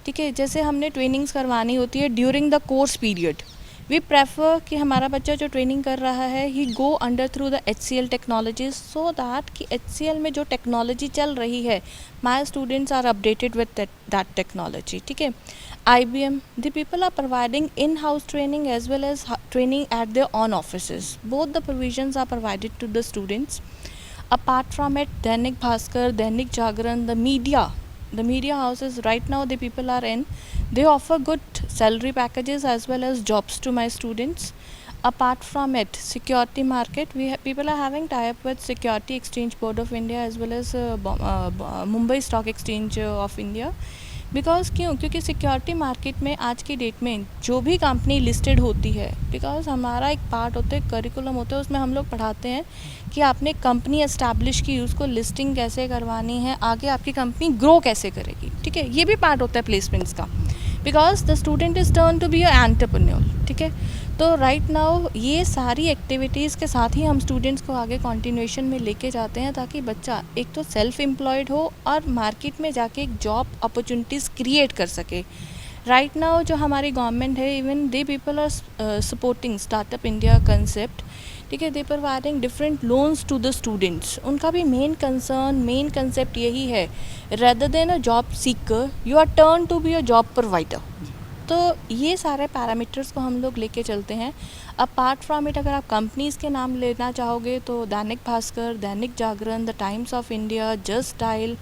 ठीक है, जैसे हमने trainings करवानी होती है during the course period, we prefer कि हमारा बच्चा जो ट्रेनिंग कर रहा है he go under through the HCL technologies, so that कि HCL में जो टेक्नोलॉजी चल रही है, my students are updated with that technology. ठीक है, IBM, the people are providing in-house training as well as training at their own offices. Both the provisions are provided to the students. Apart from it, Dainik Bhaskar, Dainik Jagran, the media houses right now the people are in, they offer good salary packages as well as jobs to my students. Apart from it, security market, people are having tie-up with Security Exchange Board of India as well as Mumbai Stock Exchange of India. Because क्योंकि security market में आज की date में जो भी company listed होती है, because हमारा एक पार्ट होता है, करिकुलम होता है, उसमें हम लोग पढ़ाते हैं कि आपने कंपनी एस्टैब्लिश की, उसको लिस्टिंग कैसे करवानी है, आगे आपकी कंपनी ग्रो कैसे करेगी। ठीक है, ये भी पार्ट होता है प्लेसमेंट्स का, because the student is turn to be a entrepreneur. ठीक है, तो राइट नाउ ये सारी एक्टिविटीज़ के साथ ही हम स्टूडेंट्स को आगे कंटिन्यूएशन में लेके जाते हैं, ताकि बच्चा एक तो सेल्फ एम्प्लॉयड हो और मार्केट में जाके एक जॉब अपॉर्चुनिटीज़ क्रिएट कर सके। राइट नाउ जो हमारी गवर्नमेंट है, even they people are supporting startup India concept. ठीक है, they providing different loans to the students. उनका भी मेन कंसेप्ट यही है, rather than a job seeker you are turn to be a job provider. तो ये सारे पैरामीटर्स को हम लोग लेके चलते हैं। अपार्ट फ्रॉम इट, अगर आप कंपनीज़ के नाम लेना चाहोगे तो Dainik Bhaskar, Dainik Jagran, the times of India, just style,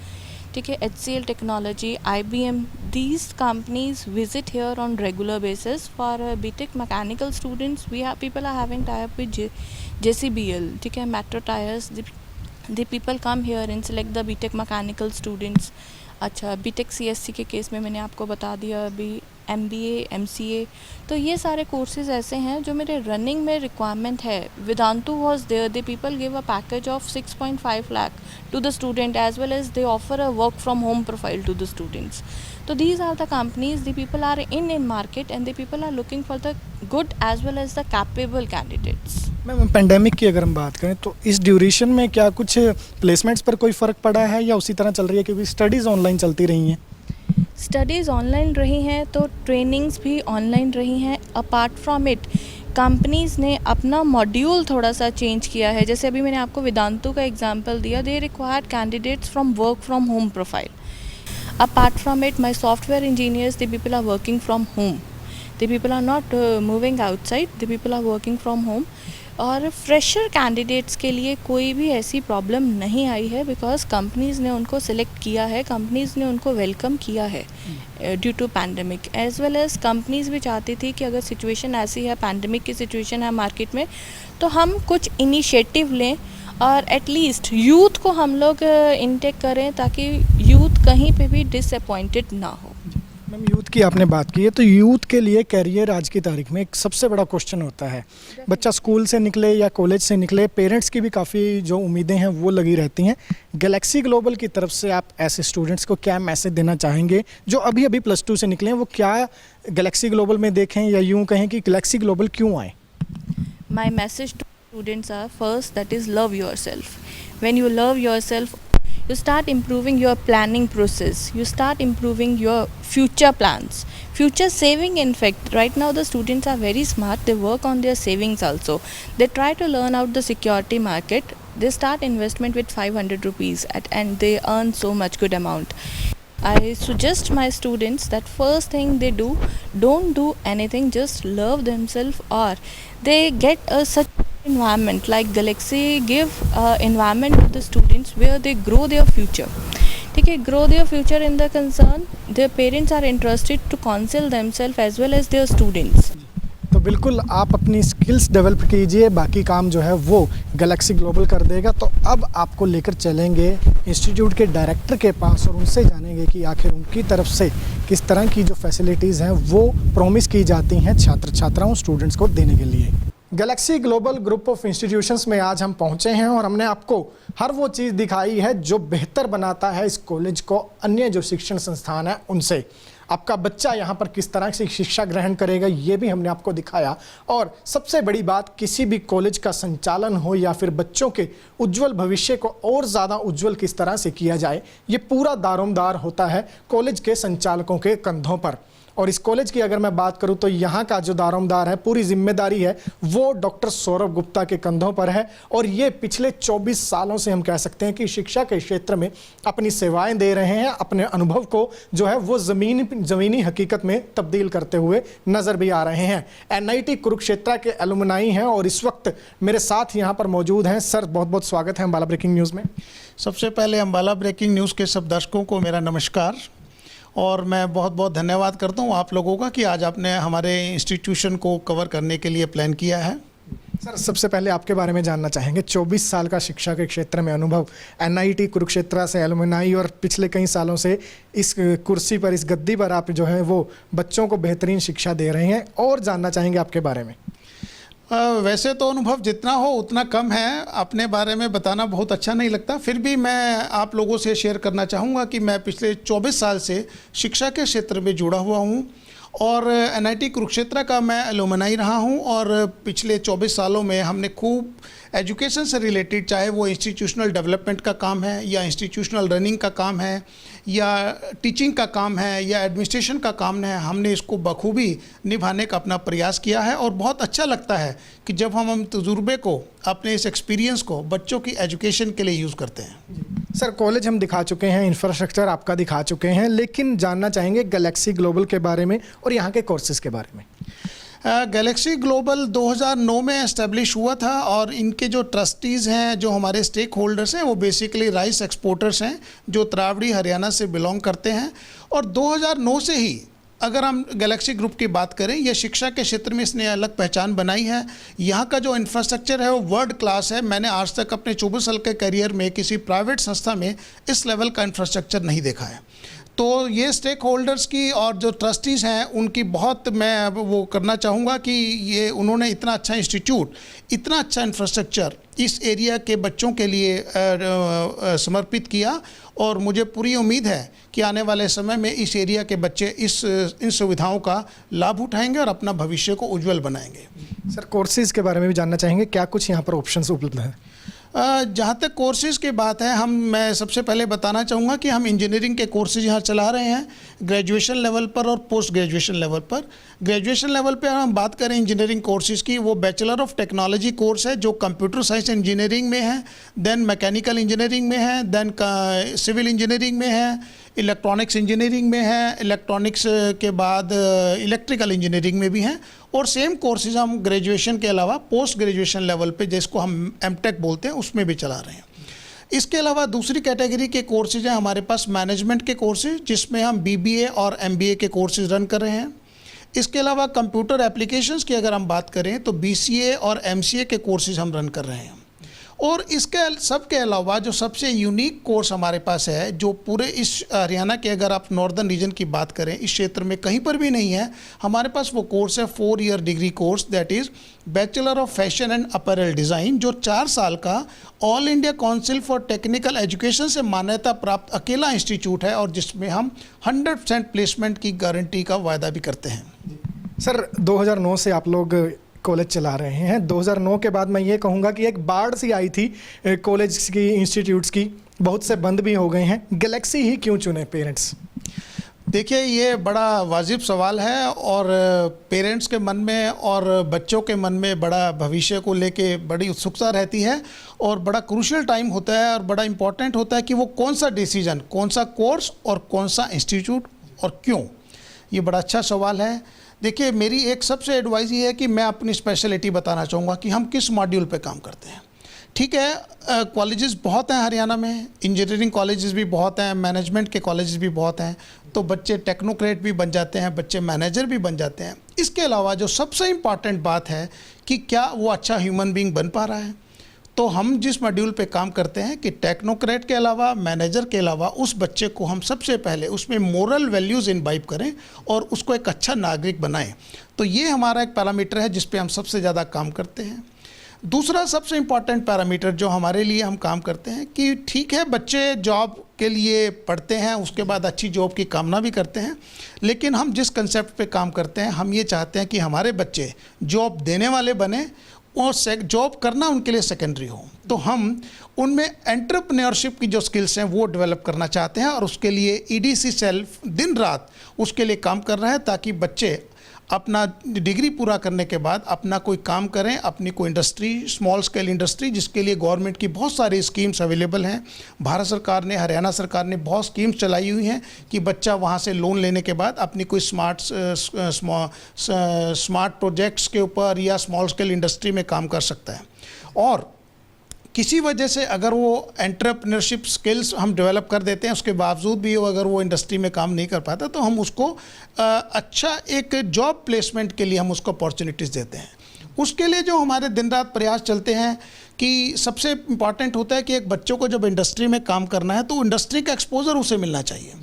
ठीक है, HCL technology, IBM, these companies visit here on regular basis. For BTech mechanical students, people are having tie-up with JCBL, ठीक है, Metro Tires. The people come here and select the BTech mechanical students. अच्छा, BTech CSC के case में मैंने आपको बता दिया अभी, एमबीए, एमसीए, तो ये सारे कोर्सेज ऐसे हैं जो मेरे रनिंग में रिक्वायरमेंट है. Vedantu was there, they people give a package of 6.5 lakh to the student as well as they offer a work from home profile to the students. So these are the companies, the people are in market and the people are looking for the good as well as the capable candidates. Ma'am, pandemic की अगर हम बात करें तो इस duration में क्या कुछ प्लेसमेंट्स पर कोई फ़र्क पड़ा है या उसी तरह चल रही है, क्योंकि स्टडीज़ ऑनलाइन चलती रही हैं? स्टडीज़ ऑनलाइन रही हैं तो ट्रेनिंग्स भी ऑनलाइन रही हैं. अपार्ट फ्रॉम इट कंपनीज़ ने अपना मॉड्यूल थोड़ा सा चेंज किया है. जैसे अभी मैंने आपको वेदांतु का एग्जांपल दिया, they required candidates from work from home profile. Apart from it, my software engineers, the people are working from home. The people are not moving outside. The people are working from home. और fresher candidates के लिए कोई भी ऐसी problem नहीं आई है, because companies ने उनको सिलेक्ट किया है, कंपनीज़ ने उनको वेलकम किया है due to pandemic. As well as companies भी चाहती थी कि अगर सिचुएशन ऐसी है, पैंडमिक की सिचुएशन है मार्केट में, तो हम कुछ इनिशिएटिव लें और एटलीस्ट यूथ को हम लोग इनटेक करें ताकि यूथ कहीं पे भी डिसअपॉइंटेड ना हो. मैम, यूथ की आपने बात की है, तो यूथ के लिए कैरियर आज की तारीख में एक सबसे बड़ा क्वेश्चन होता है. बच्चा स्कूल से निकले या कॉलेज से निकले, पेरेंट्स की भी काफ़ी जो उम्मीदें हैं वो लगी रहती हैं. गैलेक्सी ग्लोबल की तरफ से आप ऐसे स्टूडेंट्स को क्या मैसेज देना चाहेंगे जो अभी अभी +2 से निकले हैं? वो क्या गैलेक्सी ग्लोबल में देखें या यूँ कहें कि गैलेक्सी ग्लोबल क्यों आए? My message to students are, first, that is love yourself. When you love yourself, you start improving your planning process, you start improving your future plans, future saving. In fact, right now the students are very smart, they work on their savings also. They try to learn out the security market, they start investment with 500 rupees and they earn so much good amount. I suggest my students that first thing they do, don't do anything, just love themselves, or they get a such environment like Galaxy give environment to the students where they grow their future. ठीक है, grow their future in the concern their parents are interested to counsel themselves as well as their students. तो बिल्कुल आप अपनी skills develop कीजिए, बाकी काम जो है वो गैलेक्सी ग्लोबल कर देगा. तो अब आपको लेकर चलेंगे इंस्टीट्यूट के डायरेक्टर के पास और उनसे जानेंगे कि आखिर उनकी तरफ से किस तरह की जो फैसिलिटीज़ हैं वो प्रॉमिस की जाती हैं छात्र छात्राओं स्टूडेंट्स को देने के लिए. Galaxy global group of institutions में आज हम पहुंचे हैं और हमने आपको हर वो चीज़ दिखाई है जो बेहतर बनाता है इस कॉलेज को अन्य जो शिक्षण संस्थान हैं उनसे. आपका बच्चा यहाँ पर किस तरह से शिक्षा ग्रहण करेगा ये भी हमने आपको दिखाया. और सबसे बड़ी बात, किसी भी कॉलेज का संचालन हो या फिर बच्चों के उज्जवल भविष्य को और ज़्यादा उज्जवल किस तरह से किया जाए, ये पूरा दारोमदार होता है कॉलेज के संचालकों के कंधों पर. और इस कॉलेज की अगर मैं बात करूं तो यहाँ का जो दारोमदार है, पूरी जिम्मेदारी है वो डॉक्टर सौरभ गुप्ता के कंधों पर है. और ये पिछले 24 सालों से हम कह सकते हैं कि शिक्षा के क्षेत्र में अपनी सेवाएं दे रहे हैं, अपने अनुभव को जो है वो ज़मीनी हकीकत में तब्दील करते हुए नज़र भी आ रहे हैं. NIT कुरुक्षेत्र के एलुमनाई हैं और इस वक्त मेरे साथ यहाँ पर मौजूद हैं. सर, बहुत बहुत स्वागत है अम्बाला ब्रेकिंग न्यूज़ में. सबसे पहले अम्बाला ब्रेकिंग न्यूज़ के सब दर्शकों को मेरा नमस्कार और मैं बहुत बहुत धन्यवाद करता हूँ आप लोगों का कि आज आपने हमारे इंस्टीट्यूशन को कवर करने के लिए प्लान किया है. सर, सबसे पहले आपके बारे में जानना चाहेंगे. 24 साल का शिक्षा के क्षेत्र में अनुभव, NIT कुरुक्षेत्र से एलुमनाई और पिछले कई सालों से इस कुर्सी पर, इस गद्दी पर आप जो है वो बच्चों को बेहतरीन शिक्षा दे रहे हैं, और जानना चाहेंगे आपके बारे में. वैसे तो अनुभव जितना हो उतना कम है, अपने बारे में बताना बहुत अच्छा नहीं लगता, फिर भी मैं आप लोगों से शेयर करना चाहूँगा कि मैं पिछले 24 साल से शिक्षा के क्षेत्र में जुड़ा हुआ हूँ और NIT कुरुक्षेत्र का मैं एलुमनाई रहा हूँ. और पिछले 24 सालों में हमने खूब एजुकेशन से रिलेटेड, चाहे वो इंस्टीट्यूशनल डेवलपमेंट का काम है या इंस्टीट्यूशनल रनिंग का काम है या टीचिंग का काम है या एडमिनिस्ट्रेशन का काम है, हमने इसको बखूबी निभाने का अपना प्रयास किया है. और बहुत अच्छा लगता है कि जब हम तजुर्बे को, अपने इस एक्सपीरियंस को बच्चों की एजुकेशन के लिए यूज़ करते हैं. सर, कॉलेज हम दिखा चुके हैं, इंफ्रास्ट्रक्चर आपका दिखा चुके हैं, लेकिन जानना चाहेंगे गैलेक्सी ग्लोबल के बारे में और यहाँ के कोर्सेज़ के बारे में. गैलेक्सी ग्लोबल 2009 में एस्टेब्लिश हुआ था और इनके जो ट्रस्टीज़ हैं, जो हमारे स्टेक होल्डर्स हैं, वो बेसिकली राइस एक्सपोर्टर्स हैं जो तरावड़ी हरियाणा से बिलोंग करते हैं. और 2009 से ही अगर हम गैलेक्सी ग्रुप की बात करें, यह शिक्षा के क्षेत्र में इसने अलग पहचान बनाई है। यहाँ का जो इंफ्रास्ट्रक्चर है वो वर्ल्ड क्लास है। मैंने आज तक अपने 24 साल के करियर में किसी प्राइवेट संस्था में इस लेवल का इंफ्रास्ट्रक्चर नहीं देखा है। तो ये स्टेक होल्डर्स की और जो ट्रस्टीज़ हैं उनकी बहुत मैं वो करना चाहूँगा कि ये उन्होंने इतना अच्छा इंस्टीट्यूट, इतना अच्छा इंफ्रास्ट्रक्चर इस एरिया के बच्चों के लिए समर्पित किया, और मुझे पूरी उम्मीद है कि आने वाले समय में इस एरिया के बच्चे इन सुविधाओं का लाभ उठाएंगे और अपना भविष्य को उज्जवल बनाएंगे। सर, कोर्सेज़ के बारे में भी जानना चाहेंगे, क्या कुछ यहाँ पर ऑप्शंस उपलब्ध हैं? जहाँ तक कोर्सेज़ की बात है, मैं सबसे पहले बताना चाहूँगा कि हम इंजीनियरिंग के कोर्सेज यहाँ चला रहे हैं ग्रेजुएशन लेवल पर और पोस्ट ग्रेजुएशन लेवल पर। ग्रेजुएशन लेवल पे हम बात करें इंजीनियरिंग कोर्सेज़ की, वो बैचलर ऑफ टेक्नोलॉजी कोर्स है जो कंप्यूटर साइंस इंजीनियरिंग में है, देन मैकेनिकल इंजीनियरिंग में है, देन सिविल इंजीनियरिंग में है, इलेक्ट्रॉनिक्स इंजीनियरिंग में है, इलेक्ट्रॉनिक्स के बाद इलेक्ट्रिकल इंजीनियरिंग में भी हैं, और सेम कोर्सेज हम ग्रेजुएशन के अलावा पोस्ट ग्रेजुएशन लेवल पे, जिसको हम एमटेक बोलते हैं, उसमें भी चला रहे हैं। इसके अलावा दूसरी कैटेगरी के कोर्सेज हैं हमारे पास मैनेजमेंट के कोर्सेज, जिसमें हम BBA और MBA के कोर्सेज रन कर रहे हैं। इसके अलावा कंप्यूटर एप्लीकेशंस की अगर हम बात करें तो BCA और MCA के कोर्सेज हम रन कर रहे हैं। और इसके सब के अलावा जो सबसे यूनिक कोर्स हमारे पास है, जो पूरे इस हरियाणा के अगर आप नॉर्दर्न रीजन की बात करें, इस क्षेत्र में कहीं पर भी नहीं है, हमारे पास वो कोर्स है 4 year degree course, that is bachelor of fashion and apparel design, जो 4 साल का all India council for technical education से मान्यता प्राप्त अकेला इंस्टीट्यूट है, और जिसमें हम 100% प्लेसमेंट की गारंटी का वायदा भी करते हैं। सर, 2009 से आप लोग कॉलेज चला रहे हैं। 2009 के बाद मैं ये कहूँगा कि एक बाढ़ सी आई थी कॉलेज की, इंस्टीट्यूट्स की, बहुत से बंद भी हो गए हैं। गैलेक्सी ही क्यों चुने पेरेंट्स? देखिए, ये बड़ा वाजिब सवाल है, और पेरेंट्स के मन में और बच्चों के मन में बड़ा भविष्य को लेके बड़ी उत्सुकता रहती है, और बड़ा क्रूशियल टाइम होता है और बड़ा इम्पॉर्टेंट होता है कि वो कौन सा डिसीजन, कौन सा कोर्स और कौन सा इंस्टीट्यूट और क्यों। ये बड़ा अच्छा सवाल है। देखिए, मेरी एक सबसे एडवाइस ये है कि मैं अपनी स्पेशलिटी बताना चाहूँगा कि हम किस मॉड्यूल पे काम करते हैं। ठीक है, कॉलेजेस बहुत हैं हरियाणा में, इंजीनियरिंग कॉलेजेस भी बहुत हैं, मैनेजमेंट के कॉलेजेस भी बहुत हैं, तो बच्चे टेक्नोक्रेट भी बन जाते हैं, बच्चे मैनेजर भी बन जाते हैं। इसके अलावा जो सबसे इम्पॉर्टेंट बात है कि क्या वो अच्छा ह्यूमन बीइंग बन पा रहा है। तो हम जिस मॉड्यूल पे काम करते हैं कि टेक्नोक्रेट के अलावा, मैनेजर के अलावा, उस बच्चे को हम सबसे पहले उसमें मोरल वैल्यूज़ इनवाइब करें और उसको एक अच्छा नागरिक बनाएं। तो ये हमारा एक पैरामीटर है जिस पे हम सबसे ज़्यादा काम करते हैं। दूसरा सबसे इम्पॉर्टेंट पैरामीटर जो हमारे लिए हम काम करते हैं कि ठीक है, बच्चे जॉब के लिए पढ़ते हैं, उसके बाद अच्छी जॉब की कामना भी करते हैं, लेकिन हम जिस कंसेप्ट पे काम करते हैं, हम ये चाहते हैं कि हमारे बच्चे जॉब देने वाले बने और जॉब करना उनके लिए सेकेंडरी हो। तो हम उनमें एंटरप्रेन्योरशिप की जो स्किल्स हैं वो डेवलप करना चाहते हैं, और उसके लिए EDC सेल दिन रात उसके लिए काम कर रहा है, ताकि बच्चे अपना डिग्री पूरा करने के बाद अपना कोई काम करें, अपनी कोई इंडस्ट्री, स्मॉल स्केल इंडस्ट्री, जिसके लिए गवर्नमेंट की बहुत सारी स्कीम्स अवेलेबल हैं। भारत सरकार ने, हरियाणा सरकार ने बहुत स्कीम्स चलाई हुई हैं कि बच्चा वहाँ से लोन लेने के बाद अपनी कोई स्मार्ट प्रोजेक्ट्स के ऊपर या स्मॉल स्केल इंडस्ट्री में काम कर सकता है। और किसी वजह से अगर वो एंटरप्रेन्योरशिप स्किल्स हम डेवलप कर देते हैं, उसके बावजूद भी अगर वो इंडस्ट्री में काम नहीं कर पाता, तो हम उसको अच्छा एक जॉब प्लेसमेंट के लिए हम उसको अपॉर्चुनिटीज़ देते हैं। उसके लिए जो हमारे दिन रात प्रयास चलते हैं कि सबसे इम्पॉर्टेंट होता है कि एक बच्चों को जब इंडस्ट्री में काम करना है तो इंडस्ट्री का एक्सपोजर उसे मिलना चाहिए।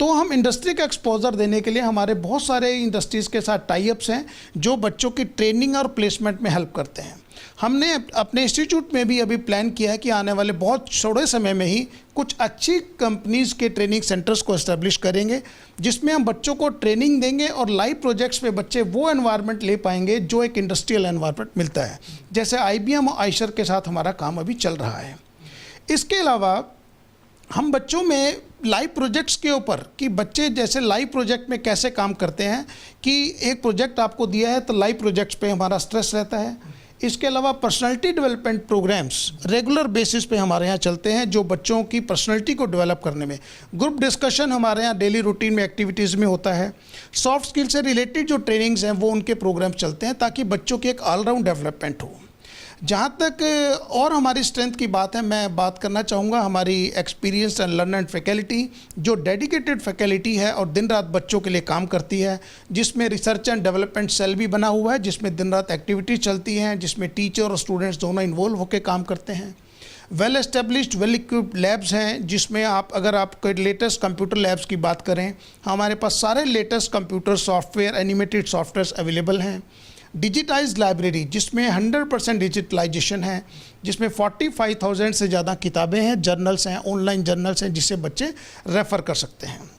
तो हम इंडस्ट्री का एक्सपोजर देने के लिए हमारे बहुत सारे इंडस्ट्रीज़ के साथ टाई-अप्स हैं जो बच्चों की ट्रेनिंग और प्लेसमेंट में हेल्प करते हैं। हमने अपने इंस्टीट्यूट में भी अभी प्लान किया है कि आने वाले बहुत थोड़े समय में ही कुछ अच्छी कंपनीज़ के ट्रेनिंग सेंटर्स को एस्टेब्लिश करेंगे, जिसमें हम बच्चों को ट्रेनिंग देंगे और लाइव प्रोजेक्ट्स पे बच्चे वो एनवायरनमेंट ले पाएंगे जो एक इंडस्ट्रियल एनवायरनमेंट मिलता है, जैसे IBM और आइशर के साथ हमारा काम अभी चल रहा है। इसके अलावा हम बच्चों में लाइव प्रोजेक्ट्स के ऊपर कि बच्चे जैसे लाइव प्रोजेक्ट में कैसे काम करते हैं, कि एक प्रोजेक्ट आपको दिया है तो लाइव प्रोजेक्ट्स पे हमारा स्ट्रेस रहता है। इसके अलावा personality development programs regular basis पे हमारे यहाँ चलते हैं, जो बच्चों की पर्सनालिटी को डेवलप करने में, ग्रुप डिस्कशन हमारे यहाँ डेली रूटीन में एक्टिविटीज़ में होता है। सॉफ्ट स्किल से रिलेटेड जो ट्रेनिंग्स हैं वो उनके प्रोग्राम चलते हैं ताकि बच्चों की एक ऑलराउंड डेवलपमेंट हो। जहाँ तक और हमारी स्ट्रेंथ की बात है, मैं बात करना चाहूँगा हमारी experience and learn and faculty, जो डेडिकेटेड फैकल्टी है और दिन रात बच्चों के लिए काम करती है, जिसमें रिसर्च एंड डेवलपमेंट सेल भी बना हुआ है, जिसमें दिन रात एक्टिविटीज़ चलती हैं, जिसमें टीचर और स्टूडेंट्स दोनों इन्वॉल्व होकर काम करते हैं। Well established well equipped labs हैं, जिसमें अगर आप कोई लेटेस्ट कंप्यूटर लैब्स की बात करें, हमारे पास सारे latest computer software, animated software available हैं। डिजिटाइज्ड लाइब्रेरी, जिसमें 100% डिजिटलाइजेशन है, जिसमें 45,000 से ज़्यादा किताबें हैं, जर्नल्स हैं, ऑनलाइन जर्नल्स हैं, जिसे बच्चे रेफ़र कर सकते हैं।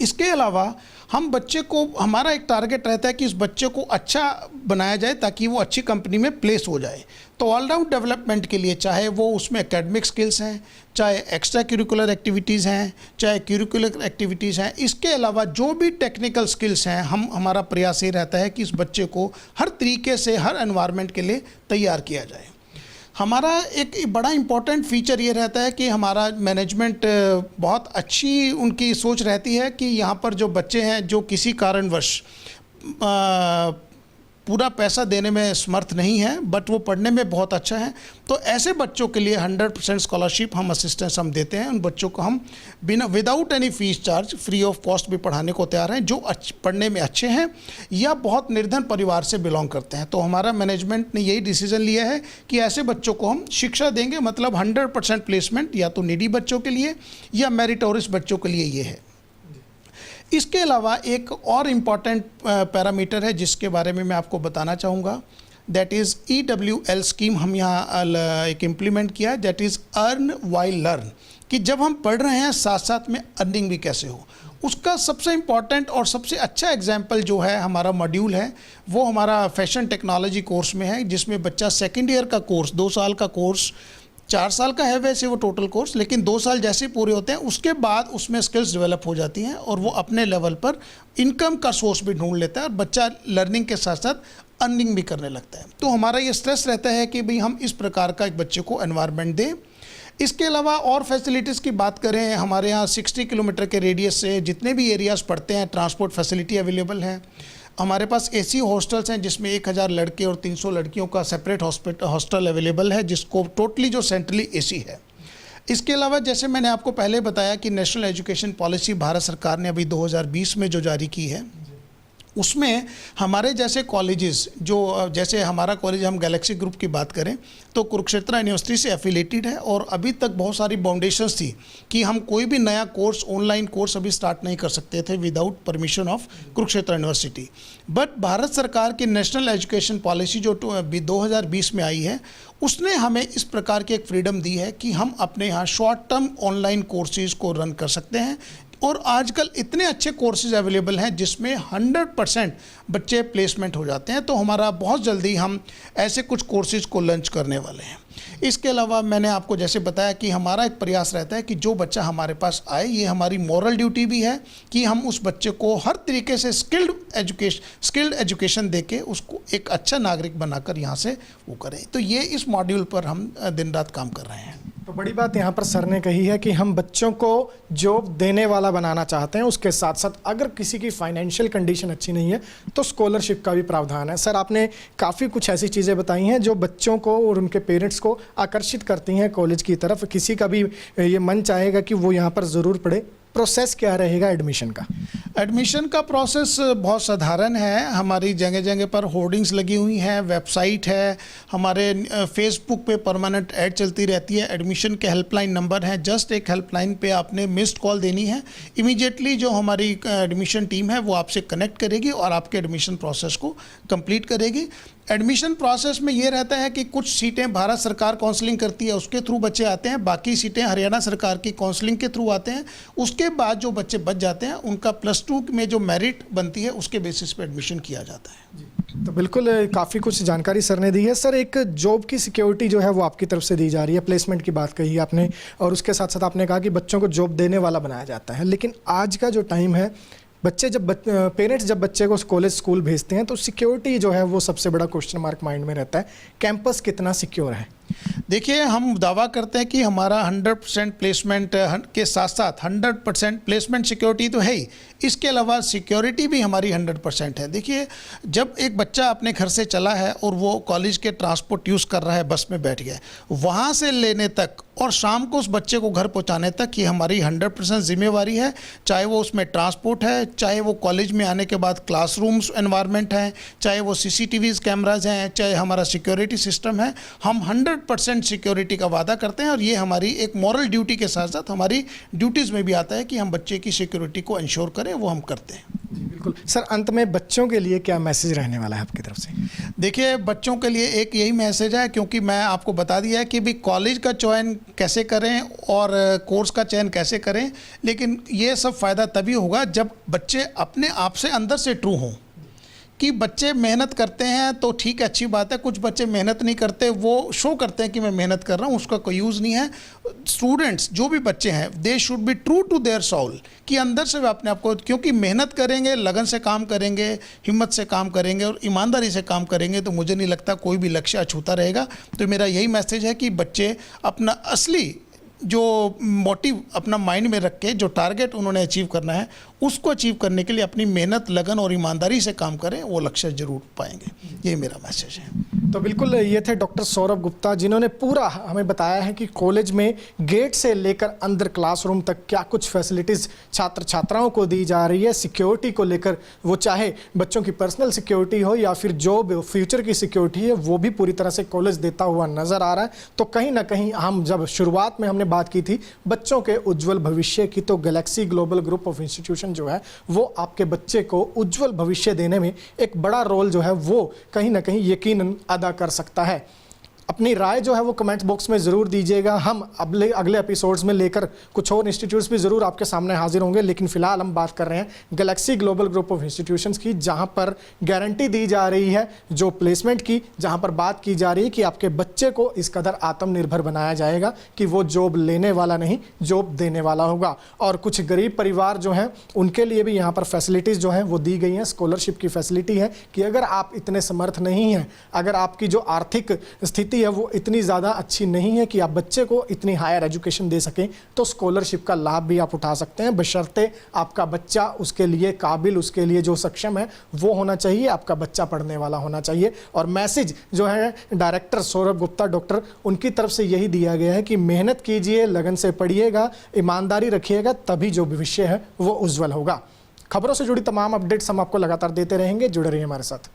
इसके अलावा हम बच्चे को, हमारा एक टारगेट रहता है कि इस बच्चे को अच्छा बनाया जाए ताकि वो अच्छी कंपनी में प्लेस हो जाए। तो ऑलराउंड डेवलपमेंट के लिए, चाहे वो उसमें एकेडमिक स्किल्स हैं, चाहे एक्स्ट्रा करिकुलर एक्टिविटीज़ हैं, चाहे करिकुलर एक्टिविटीज़ हैं, इसके अलावा जो भी टेक्निकल स्किल्स हैं, हमारा प्रयास ये रहता है कि इस बच्चे को हर तरीके से हर एनवायरनमेंट के लिए तैयार किया जाए। हमारा एक बड़ा इम्पॉर्टेंट फीचर ये रहता है कि हमारा मैनेजमेंट बहुत अच्छी उनकी सोच रहती है कि यहाँ पर जो बच्चे हैं जो किसी कारणवश पूरा पैसा देने में समर्थ नहीं है बट वो पढ़ने में बहुत अच्छा है, तो ऐसे बच्चों के लिए 100% स्कॉलरशिप हम असिस्टेंस हम देते हैं। उन बच्चों को हम बिना without any fees charge free of cost भी पढ़ाने को तैयार हैं, जो पढ़ने में अच्छे हैं या बहुत निर्धन परिवार से बिलोंग करते हैं। तो हमारा मैनेजमेंट ने यही डिसीजन लिया है कि ऐसे बच्चों को हम शिक्षा देंगे, मतलब 100% प्लेसमेंट या तो नीडी बच्चों के लिए या मेरिटोरियस बच्चों के लिए ये है। इसके अलावा एक और इम्पॉर्टेंट पैरामीटर है जिसके बारे में मैं आपको बताना चाहूँगा, दैट इज़ EWL स्कीम हम यहाँ एक इम्प्लीमेंट किया है, that is earn while learn, कि जब हम पढ़ रहे हैं साथ साथ में अर्निंग भी कैसे हो। उसका सबसे इम्पॉर्टेंट और सबसे अच्छा एग्जाम्पल जो है हमारा मॉड्यूल है, वो हमारा फैशन टेक्नोलॉजी कोर्स में है, जिसमें बच्चा सेकेंड ईयर का कोर्स, 2 साल का कोर्स, 4 साल का है वैसे वो टोटल कोर्स, लेकिन 2 साल जैसे पूरे होते हैं उसके बाद उसमें स्किल्स डेवलप हो जाती हैं और वो अपने लेवल पर इनकम का सोर्स भी ढूंढ लेता है और बच्चा लर्निंग के साथ साथ अर्निंग भी करने लगता है। तो हमारा ये स्ट्रेस रहता है कि भाई हम इस प्रकार का एक बच्चे को एनवायरनमेंट दें। इसके अलावा और फैसिलिटीज़ की बात करें, हमारे यहाँ 60 किलोमीटर के रेडियस से जितने भी एरियाज़ पड़ते हैं ट्रांसपोर्ट फैसिलिटी अवेलेबल है। हमारे पास AC हॉस्टल्स हैं जिसमें 1000 लड़के और 300 लड़कियों का सेपरेट हॉस्टल अवेलेबल है, जिसको टोटली जो सेंट्रली AC है। इसके अलावा जैसे मैंने आपको पहले बताया कि नेशनल एजुकेशन पॉलिसी भारत सरकार ने अभी 2020 में जो जारी की है, उसमें हमारे जैसे कॉलेजेस, जो जैसे हमारा कॉलेज हम गैलेक्सी ग्रुप की बात करें तो कुरुक्षेत्र यूनिवर्सिटी से एफिलेटेड है और अभी तक बहुत सारी बाउंडेशंस थी कि हम कोई भी नया कोर्स, ऑनलाइन कोर्स अभी स्टार्ट नहीं कर सकते थे without permission of Kurukshetra university. But Bharat सरकार की नेशनल एजुकेशन पॉलिसी जो 2020 में आई है, उसने हमें इस प्रकार की एक फ्रीडम दी है कि हम अपने यहाँ शॉर्ट टर्म ऑनलाइन कोर्सेज़ को रन कर सकते हैं और आजकल इतने अच्छे कोर्सेज अवेलेबल हैं जिसमें 100% बच्चे प्लेसमेंट हो जाते हैं। तो हमारा बहुत जल्दी हम ऐसे कुछ कोर्सेज को लॉन्च करने वाले हैं। इसके अलावा मैंने आपको जैसे बताया कि हमारा एक प्रयास रहता है कि जो बच्चा हमारे पास आए, ये हमारी मॉरल ड्यूटी भी है कि हम उस बच्चे को हर तरीके से स्किल्ड एजुकेशन देके उसको एक अच्छा नागरिक बनाकर यहाँ से वो करें। तो ये इस मॉड्यूल पर हम दिन रात काम कर रहे हैं। तो बड़ी बात यहाँ पर सर ने कही है कि हम बच्चों को जॉब देने वाला बनाना चाहते हैं, उसके साथ साथ अगर किसी की फाइनेंशियल कंडीशन अच्छी नहीं है तो स्कॉलरशिप का भी प्रावधान है। सर, आपने काफ़ी कुछ ऐसी चीज़ें बताई हैं जो बच्चों को और उनके पेरेंट्स को आकर्षित करती हैं कॉलेज की तरफ। किसी का भी ये मन चाहेगा कि वो यहाँ पर ज़रूर पढ़े। प्रोसेस क्या रहेगा एडमिशन का? एडमिशन का प्रोसेस बहुत साधारण है। हमारी जगह जगह पर होर्डिंग्स लगी हुई हैं, वेबसाइट है, हमारे फेसबुक पे परमानेंट ऐड चलती रहती है। एडमिशन के हेल्पलाइन नंबर हैं, जस्ट एक हेल्पलाइन पे आपने मिस्ड कॉल देनी है। इमीडिएटली जो हमारी एडमिशन टीम है वो आपसे कनेक्ट करेगी और आपके एडमिशन प्रोसेस को कंप्लीट करेगी। एडमिशन प्रोसेस में ये रहता है कि कुछ सीटें भारत सरकार काउंसलिंग करती है, उसके थ्रू बच्चे आते हैं, बाकी सीटें हरियाणा सरकार की काउंसलिंग के थ्रू आते हैं। उसके बाद जो बच्चे बच जाते हैं उनका +2 में जो मेरिट बनती है उसके बेसिस पे एडमिशन किया जाता है। तो बिल्कुल काफ़ी कुछ जानकारी सर ने दी है। सर, एक जॉब की सिक्योरिटी जो है वो आपकी तरफ से दी जा रही है, प्लेसमेंट की बात कही आपने, और उसके साथ साथ आपने कहा कि बच्चों को जॉब देने वाला बनाया जाता है। लेकिन आज का जो टाइम है, पेरेंट्स जब बच्चे को कॉलेज स्कूल भेजते हैं तो सिक्योरिटी जो है वो सबसे बड़ा क्वेश्चन मार्क माइंड में रहता है। कैंपस कितना सिक्योर है? देखिए, हम दावा करते हैं कि हमारा 100% प्लेसमेंट के साथ साथ 100% प्लेसमेंट सिक्योरिटी तो है ही, इसके अलावा सिक्योरिटी भी हमारी 100% है। देखिए, जब एक बच्चा अपने घर से चला है और वो कॉलेज के ट्रांसपोर्ट यूज़ कर रहा है, बस में बैठ गया, वहाँ से लेने तक और शाम को उस बच्चे को घर पहुँचाने तक ये हमारी 100% जिम्मेवारी है। चाहे वो उसमें ट्रांसपोर्ट है, चाहे वो कॉलेज में आने के बाद क्लासरूम्स एनवायरनमेंट है, चाहे वो CCTVs कैमराज हैं, चाहे हमारा सिक्योरिटी सिस्टम है, हम 100% सिक्योरिटी का वादा करते हैं। और ये हमारी एक मॉरल ड्यूटी के साथ साथ हमारी ड्यूटीज़ में भी आता है कि हम बच्चे की सिक्योरिटी को इंश्योर करें, वो हम करते हैं। बिल्कुल सर, अंत में बच्चों के लिए क्या मैसेज रहने वाला है आपकी तरफ से? देखिए, बच्चों के लिए एक यही मैसेज है, क्योंकि मैं आपको बता दिया है कि भी कॉलेज का चयन कैसे करें और कोर्स का चयन कैसे करें, लेकिन ये सब फ़ायदा तभी होगा जब बच्चे अपने आप से अंदर से ट्रू हों कि बच्चे मेहनत करते हैं तो ठीक है, अच्छी बात है। कुछ बच्चे मेहनत नहीं करते, वो शो करते हैं कि मैं मेहनत कर रहा हूँ, उसका कोई यूज़ नहीं है। स्टूडेंट्स जो भी बच्चे हैं, they should be true to their soul, कि अंदर से वे अपने आप को, क्योंकि मेहनत करेंगे, लगन से काम करेंगे, हिम्मत से काम करेंगे और ईमानदारी से काम करेंगे, तो मुझे नहीं लगता कोई भी लक्ष्य अछूता रहेगा। तो मेरा यही मैसेज है कि बच्चे अपना असली जो मोटिव अपना माइंड में रख के, जो टारगेट उन्होंने अचीव करना है, उसको अचीव करने के लिए अपनी मेहनत, लगन और ईमानदारी से काम करें, वो लक्ष्य जरूर पाएंगे। ये मेरा मैसेज है। तो बिल्कुल ये थे डॉक्टर सौरभ गुप्ता, जिन्होंने पूरा हमें बताया है कि कॉलेज में गेट से लेकर अंदर क्लासरूम तक क्या कुछ फैसिलिटीज़ छात्र छात्राओं को दी जा रही है। सिक्योरिटी को लेकर, वो चाहे बच्चों की पर्सनल सिक्योरिटी हो या फिर जॉब फ्यूचर की सिक्योरिटी है, वो भी पूरी तरह से कॉलेज देता हुआ नज़र आ रहा है। तो कहीं ना कहीं हम जब शुरुआत में हमने बात की थी बच्चों के उज्जवल भविष्य की, तो Galaxy global group of institution जो है वो आपके बच्चे को उज्जवल भविष्य देने में एक बड़ा रोल जो है वो कहीं ना कहीं यकीनन अदा कर सकता है। अपनी राय जो है वो कमेंट बॉक्स में ज़रूर दीजिएगा। हम अगले एपिसोड्स में लेकर कुछ और इंस्टीट्यूट्स भी ज़रूर आपके सामने हाजिर होंगे, लेकिन फ़िलहाल हम बात कर रहे हैं Galaxy global group of institutions की, जहां पर गारंटी दी जा रही है जो प्लेसमेंट की, जहां पर बात की जा रही है कि आपके बच्चे को इस कदर आत्मनिर्भर बनाया जाएगा कि वो जॉब लेने वाला नहीं, जॉब देने वाला होगा। और कुछ गरीब परिवार जो हैं उनके लिए भी यहाँ पर फैसिलिटीज़ जो हैं वो दी गई हैं। स्कॉलरशिप की फैसिलिटी है कि अगर आप इतने समर्थ नहीं हैं, अगर आपकी जो आर्थिक स्थिति है वो इतनी ज़्यादा अच्छी नहीं है कि आप बच्चे को इतनी हायर एजुकेशन दे सकें, तो स्कॉलरशिप का लाभ भी आप उठा सकते हैं, बशर्ते आपका बच्चा उसके लिए काबिल, उसके लिए जो सक्षम है वो होना चाहिए, आपका बच्चा पढ़ने वाला होना चाहिए। और मैसेज जो है डायरेक्टर सौरभ गुप्ता डॉक्टर, उनकी तरफ से यही दिया गया है कि मेहनत कीजिए, लगन से पढ़िएगा, ईमानदारी रखिएगा, तभी जो भविष्य है वो उज्जवल होगा। खबरों से जुड़ी तमाम अपडेट्स हम आपको लगातार देते रहेंगे, जुड़े रहिए हमारे साथ।